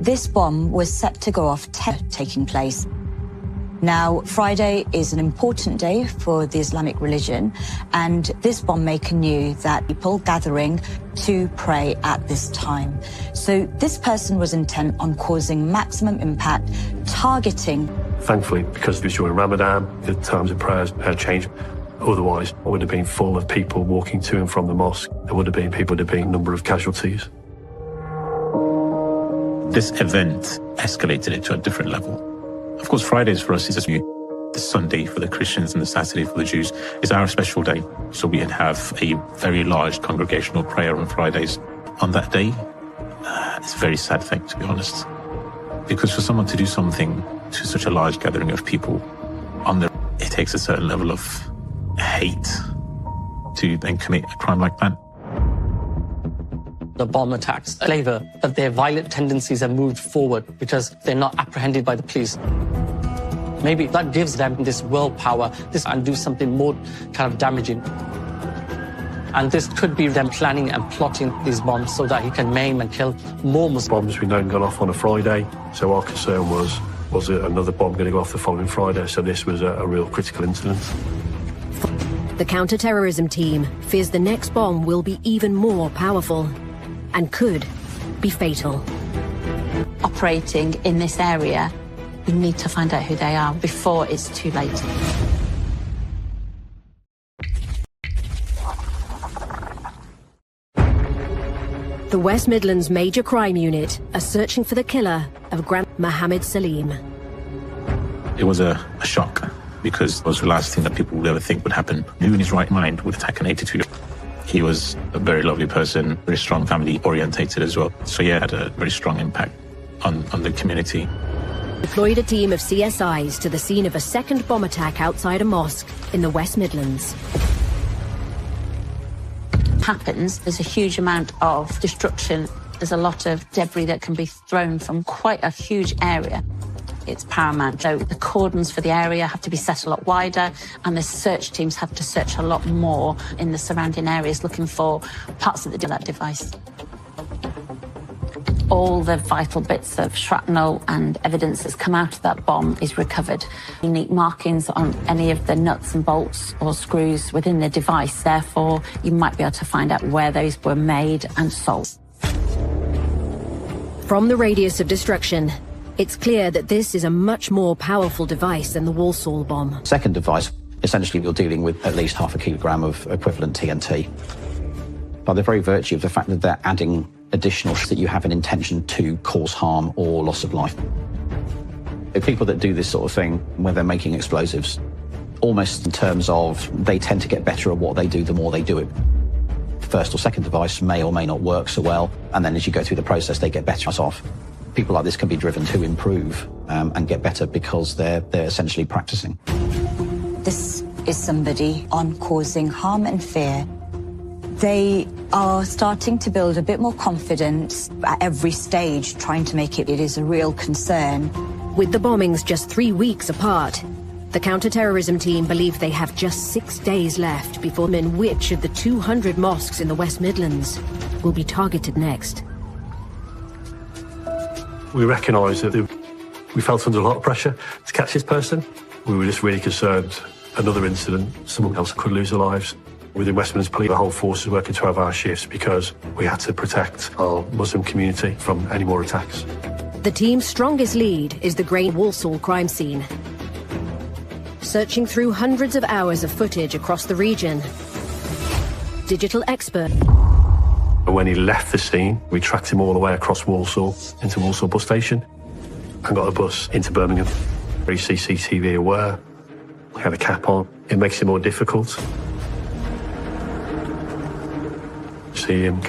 This bomb was set to go off taking place. Now, Friday is an important day for the Islamic religion, and this bomb maker knew that people gathering to pray at this time. So this person was intent on causing maximum impact, targeting. Thankfully, because it was during Ramadan, the times of prayers had changed. Otherwise, it would have been full of people walking to and from the mosque. There would have been a number of casualties. This event escalated it to a different level. Of course, Fridays for us is just the Sunday for the Christians and the Saturday for the Jews is our special day. So we have a very large congregational prayer on Fridays. On that day, it's a very sad thing, to be honest. Because for someone to do something to such a large gathering of people, it takes a certain level of hate to then commit a crime like that. The bomb attacks flavor that their violent tendencies have moved forward because they're not apprehended by the police. Maybe that gives them this willpower, and do something more kind of damaging. And this could be them planning and plotting these bombs so that he can maim and kill more Muslims. Bombs we know gone off on a Friday, so our concern was it another bomb going to go off the following Friday? So this was a real critical incident. The counter-terrorism team fears the next bomb will be even more powerful and could be fatal. Operating in this area, we need to find out who they are before it's too late. The West Midlands Major Crime Unit are searching for the killer of Mohammed Saleem. It was a shock because it was the last thing that people would ever think would happen. Who in his right mind would attack an 82-year-old? He was a very lovely person, very strong family orientated as well. So yeah, had a very strong impact on the community. Deployed a team of CSIs to the scene of a second bomb attack outside a mosque in the West Midlands. Happens, there's a huge amount of destruction. There's a lot of debris that can be thrown from quite a huge area. It's paramount. So the cordons for the area have to be set a lot wider, and the search teams have to search a lot more in the surrounding areas looking for parts of that device. All the vital bits of shrapnel and evidence that's come out of that bomb is recovered. Unique markings on any of the nuts and bolts or screws within the device. Therefore, you might be able to find out where those were made and sold. From the radius of destruction, it's clear that this is a much more powerful device than the Walsall bomb. Second device, essentially you're dealing with at least 0.5 kilogram of equivalent TNT. By the very virtue of the fact that they're adding additional that you have an intention to cause harm or loss of life. The people that do this sort of thing, when they're making explosives, almost in terms of they tend to get better at what they do the more they do it. First or second device may or may not work so well, and then as you go through the process, they get better off. People like this can be driven to improve and get better because they're essentially practicing. This is somebody on causing harm and fear. They are starting to build a bit more confidence at every stage, trying to make it is a real concern. With the bombings just 3 weeks apart, the counter-terrorism team believe they have just 6 days left before in which of the 200 mosques in the West Midlands will be targeted next. We recognised that we felt under a lot of pressure to catch this person. We were just really concerned another incident, someone else could lose their lives. Within West Midlands Police, the whole force is working 12-hour shifts because we had to protect our Muslim community from any more attacks. The team's strongest lead is the Great Walsall crime scene. Searching through hundreds of hours of footage across the region, digital expert. And when he left the scene, we tracked him all the way across Walsall into Walsall bus station and got a bus into Birmingham. Very CCTV aware. We had a cap on. It makes it more difficult. See him.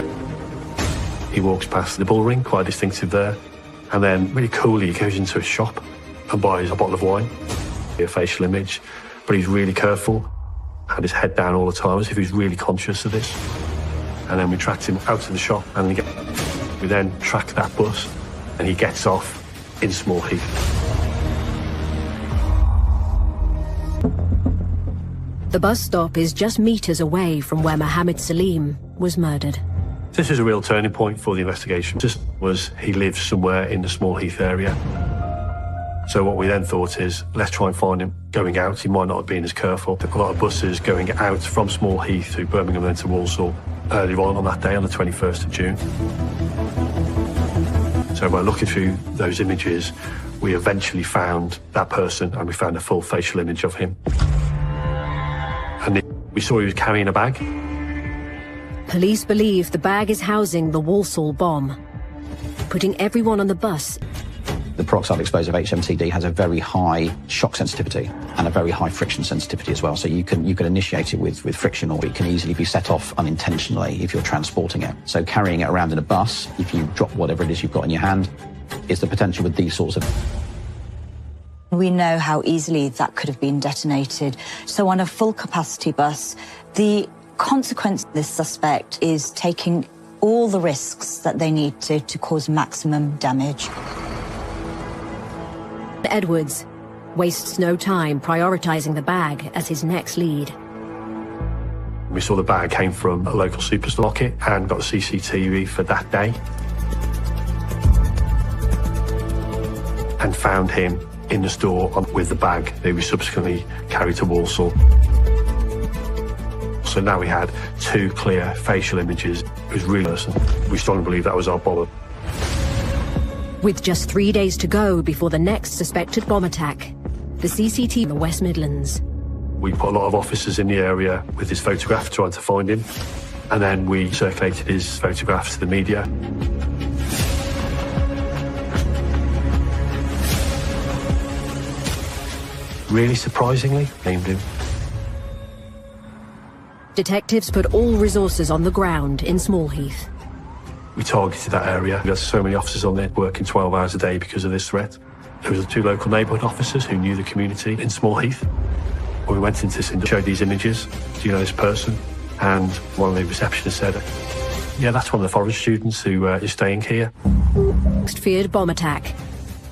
He walks past the bull ring, quite distinctive there. And then really coolly he goes into a shop and buys a bottle of wine. A facial image, but he's really careful. Had his head down all the time as if he's really conscious of this. And then we tracked him out of the shop and we then track that bus and he gets off in Small Heath. The bus stop is just meters away from where Mohammed Saleem was murdered. This was a real turning point for the investigation. Just was he lives somewhere in the Small Heath area. So what we then thought is, let's try and find him going out. He might not have been as careful. A lot of buses going out from Small Heath to Birmingham and then to Walsall earlier on that day, on the 21st of June. So by looking through those images, we eventually found that person and we found a full facial image of him. And we saw he was carrying a bag. Police believe the bag is housing the Walsall bomb, putting everyone on the bus. The peroxide explosive HMTD has a very high shock sensitivity and a very high friction sensitivity as well. So you can initiate it with friction, or it can easily be set off unintentionally if you're transporting it. So carrying it around in a bus, if you drop whatever it is you've got in your hand, is the potential with these sorts of... We know how easily that could have been detonated. So on a full capacity bus, the consequence of this suspect is taking all the risks that they need to cause maximum damage. Edwards wastes no time prioritising the bag as his next lead. We saw the bag came from a local supermarket and got the CCTV for that day. And found him in the store with the bag that we subsequently carried to Walsall. So now we had 2 clear facial images. It was really person. We strongly believe that was our bomber. With just 3 days to go before the next suspected bomb attack, the CCTV in the West Midlands. We put a lot of officers in the area with his photograph trying to find him, and then we circulated his photographs to the media. Really surprisingly, named him. Detectives put all resources on the ground in Smallheath. We targeted that area. We had so many officers on there working 12 hours a day because of this threat. There was 2 local neighbourhood officers who knew the community in Smallheath. When we went into this and showed these images, do you know this person? And one of the receptionists said, yeah, that's one of the forest students who is staying here. Next feared bomb attack.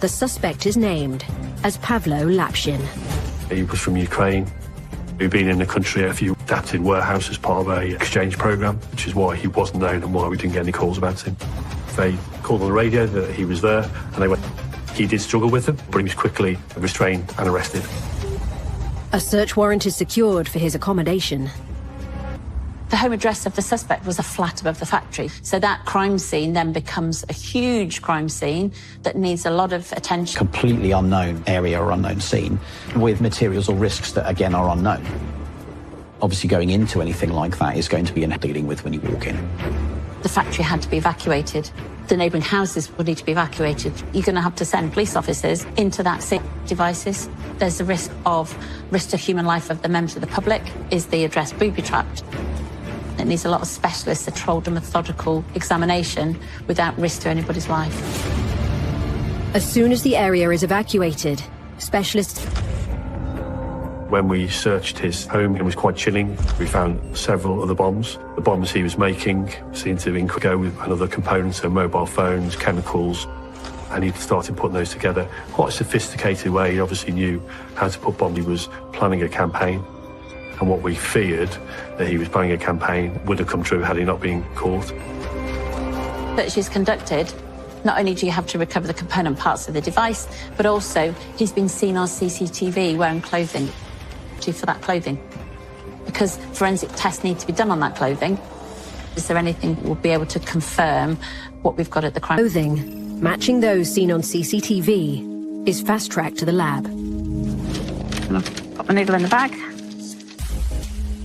The suspect is named as Pavlo Lapshin. He was from Ukraine. He'd been in the country at a few adapted warehouse as part of an exchange programme, which is why he wasn't known and why we didn't get any calls about him. They called on the radio that he was there, and they went. He did struggle with them, but he was quickly restrained and arrested. A search warrant is secured for his accommodation. The home address of the suspect was a flat above the factory. So that crime scene then becomes a huge crime scene that needs a lot of attention. Completely unknown area or unknown scene with materials or risks that, again, are unknown. Obviously, going into anything like that is going to be dealing with when you walk in. The factory had to be evacuated. The neighbouring houses would need to be evacuated. You're going to have to send police officers into that scene. Devices. There's a risk to human life of the members of the public. Is the address booby-trapped? It needs a lot of specialists, a controlled and methodical examination without risk to anybody's life. As soon as the area is evacuated, specialists... When we searched his home, it was quite chilling. We found several other bombs. The bombs he was making seemed to go with another component, so mobile phones, chemicals, and he started putting those together. Quite a sophisticated way. He obviously knew how to put bombs. He was planning a campaign. And what we feared, that he was planning a campaign, would have come true had he not been caught. That she's conducted, not only do you have to recover the component parts of the device, but also he's been seen on CCTV wearing clothing. For that clothing. Because forensic tests need to be done on that clothing. Is there anything we'll be able to confirm what we've got at the crime? Clothing, matching those seen on CCTV, is fast-tracked to the lab. I'm going to put my needle in the bag.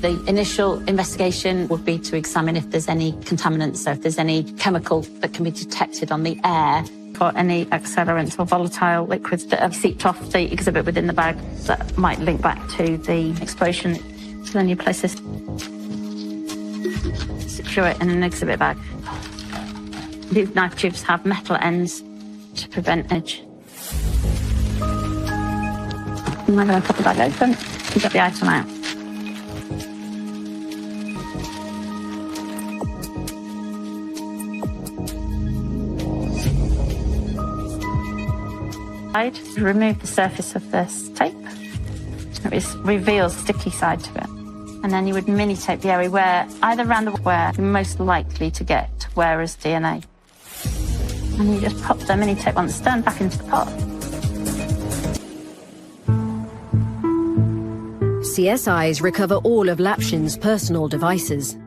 The initial investigation would be to examine if there's any contaminants, so if there's any chemical that can be detected on the air, or any accelerants or volatile liquids that have seeped off the exhibit within the bag that might link back to the explosion. So then you place this, secure it in an exhibit bag. These knife tubes have metal ends to prevent edge. I'm going to put the bag open and get the item out. Remove the surface of this tape. It reveals the sticky side to it. And then you would mini tape the area where, either around where you're most likely to get where is DNA. And you just pop the mini tape on the stern back into the pot. CSIs recover all of Lapshin's personal devices.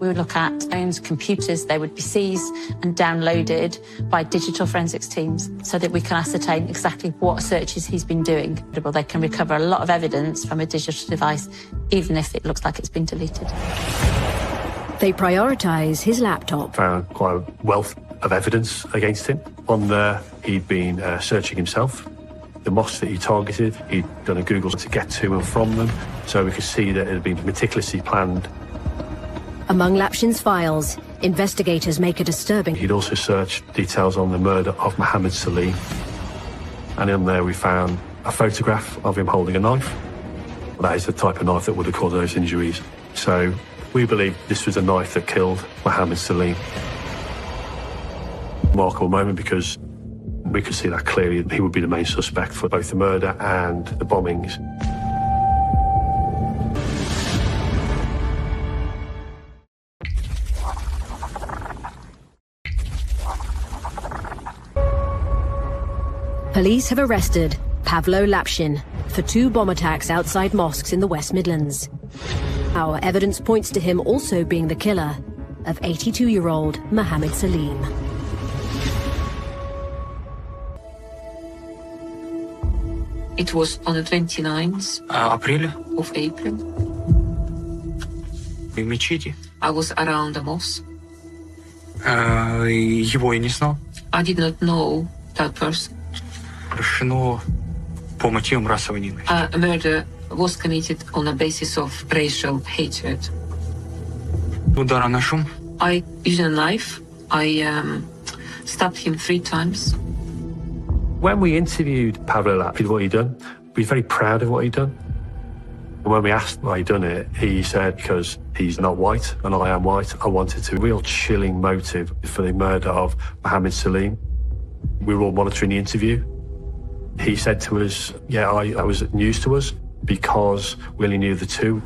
We would look at phones, computers. They would be seized and downloaded by digital forensics teams so that we can ascertain exactly what searches he's been doing. They can recover a lot of evidence from a digital device, even if it looks like it's been deleted. They prioritise his laptop. Found quite a wealth of evidence against him. On there, he'd been searching himself. The mosques that he targeted, he'd done a Google to get to and from them, so we could see that it had been meticulously planned. Among Lapshin's files, investigators make a disturbing... He'd also searched details on the murder of Mohammed Saleem. And in there we found a photograph of him holding a knife. That is the type of knife that would have caused those injuries. So we believe this was a knife that killed Mohammed Saleem. Remarkable moment because we could see that clearly. He would be the main suspect for both the murder and the bombings. Police have arrested Pavlo Lapshin for 2 bomb attacks outside mosques in the West Midlands. Our evidence points to him also being the killer of 82-year-old Mohammed Saleem. It was on the 29th of April. В мечети. I was around the mosque. Его я не знал. I did not know that person. Решено по мотивам расовой ненависти. A murder was committed on a basis of racial hatred. I used a knife. I stabbed him 3 times. When we interviewed Pavel Lapid, what he'd done, we were very proud of what he'd done. When we asked why he'd done it, he said, because he's not white and I am white, I wanted to. Real chilling motive for the murder of Mohammed Saleem. We were all monitoring the interview. He said to us, yeah, that was news to us because we only knew the 2.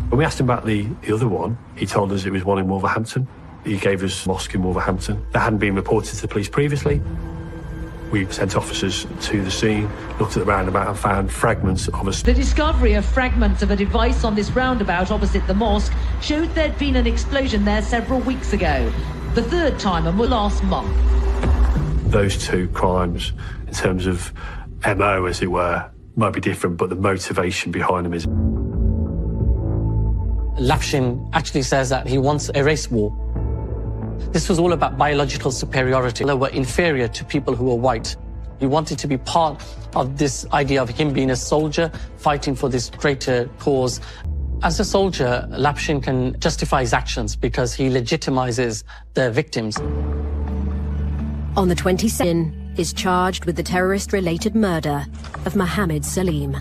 When we asked him about the other one, he told us it was one in Wolverhampton. He gave us a mosque in Wolverhampton. That hadn't been reported to the police previously. We sent officers to the scene, looked at the roundabout and found fragments of a... The discovery of fragments of a device on this roundabout opposite the mosque showed there'd been an explosion there several weeks ago. The 3rd time and last month. Those 2 crimes, in terms of MO, as it were, might be different, but the motivation behind them is... Lapshin actually says that he wants a race war. This was all about biological superiority. They were inferior to people who were white. He wanted to be part of this idea of him being a soldier, fighting for this greater cause. As a soldier, Lapshin can justify his actions because he legitimizes the victims. On the 22nd, is charged with the terrorist-related murder of Mohammed Saleem.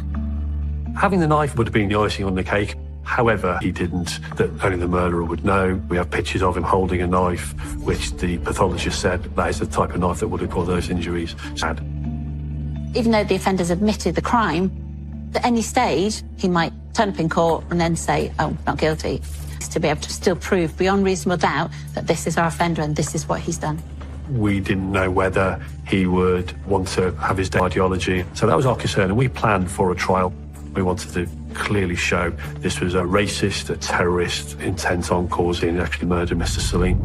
Having the knife would have been the icing on the cake. However, he didn't, that only the murderer would know. We have pictures of him holding a knife, which the pathologist said that is the type of knife that would have caused those injuries. Sad. Even though the offender's admitted the crime, at any stage, he might turn up in court and then say, oh, not guilty. To be able to still prove beyond reasonable doubt that this is our offender and this is what he's done. We didn't know whether he would want to have his ideology. So that was our concern, and we planned for a trial. We wanted to clearly show this was a racist, a terrorist, intent on causing actually murder Mr. Saleem.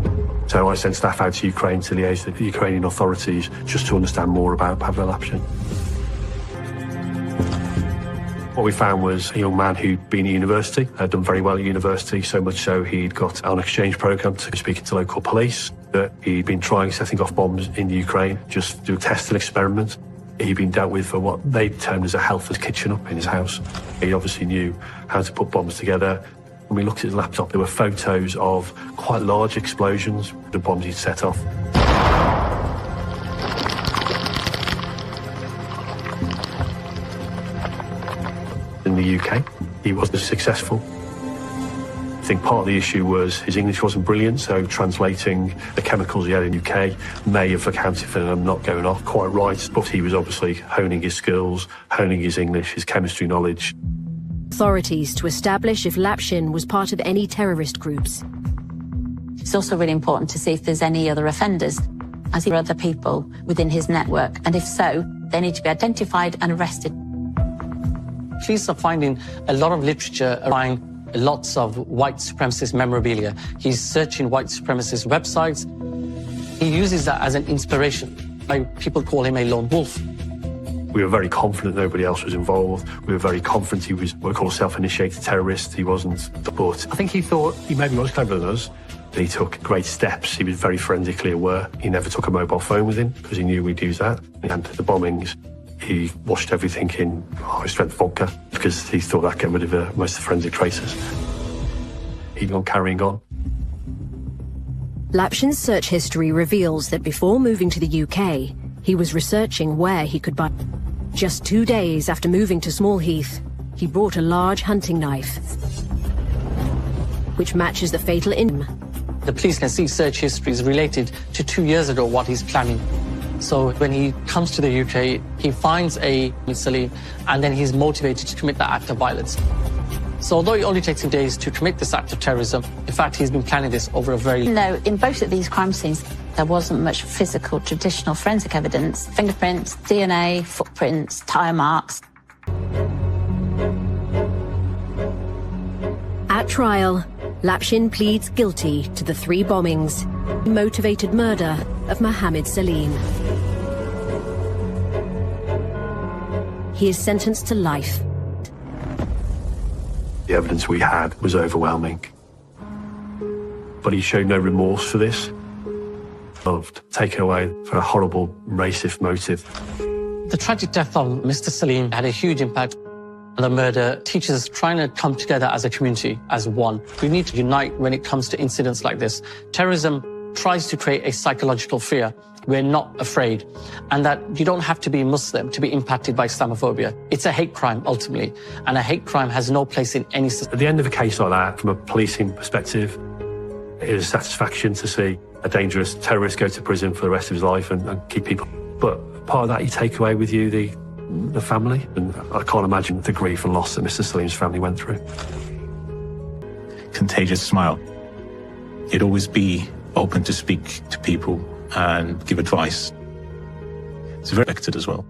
So I sent staff out to Ukraine to liaise with the Ukrainian authorities just to understand more about Pavel Lapshin. What we found was a young man who'd been at university, had done very well at university, so much so he'd got on an exchange program to speak to local police, that he'd been trying setting off bombs in the Ukraine, just to do a test and experiment. He'd been dealt with for what they termed as a Helfer's kitchen up in his house. He obviously knew how to put bombs together. When we looked at his laptop, there were photos of quite large explosions, the bombs he'd set off. In the UK, he wasn't successful. I think part of the issue was his English wasn't brilliant, so translating the chemicals he had in the UK may have accounted for him not going off quite right, but he was obviously honing his skills, honing his English, his chemistry knowledge. Authorities to establish if Lapshin was part of any terrorist groups. It's also really important to see if there's any other offenders, as there are other people within his network, and if so, they need to be identified and arrested. Police are finding a lot of literature around lots of white supremacist memorabilia. He's searching white supremacist websites. He uses that as an inspiration. People call him a lone wolf. We were very confident nobody else was involved. We were very confident he was what we call a self-initiated terrorist. He wasn't. But I think he thought he maybe was cleverer than us. He took great steps. He was very forensically aware. He never took a mobile phone with him because he knew we'd use that. And the bombings, he washed everything in high-strength vodka because he thought that'd get rid of most of the forensic traces. He'd gone carrying on. Lapshin's search history reveals that before moving to the UK, he was researching where he could buy. Just 2 days after moving to Smallheath, he bought a large hunting knife, which matches the fatal injury. The police can see search histories related to 2 years ago what he's planning. So when he comes to the UK, he finds a Saleem, and then he's motivated to commit that act of violence. So although it only takes him days to commit this act of terrorism, in fact, he's been planning this over a very... No, in both of these crime scenes, there wasn't much physical, traditional forensic evidence. Fingerprints, DNA, footprints, tyre marks. At trial, Lapshin pleads guilty to the 3 bombings, motivated murder of Mohammed Saleem. He is sentenced to life. The evidence we had was overwhelming. But he showed no remorse for this. Loved, taken away for a horrible racist motive. The tragic death of Mr. Saleem had a huge impact. The murder teaches us trying to come together as a community, as one. We need to unite when it comes to incidents like this. Terrorism tries to create a psychological fear. We're not afraid. And that you don't have to be Muslim to be impacted by Islamophobia. It's a hate crime, ultimately. And a hate crime has no place in any society. At the end of a case like that, from a policing perspective, it is a satisfaction to see a dangerous terrorist go to prison for the rest of his life and keep people. But part of that, you take away with you the family. And I can't imagine the grief and loss that Mr. Saleem's family went through. Contagious smile. He'd always be open to speak to people and give advice. It's very respected as well.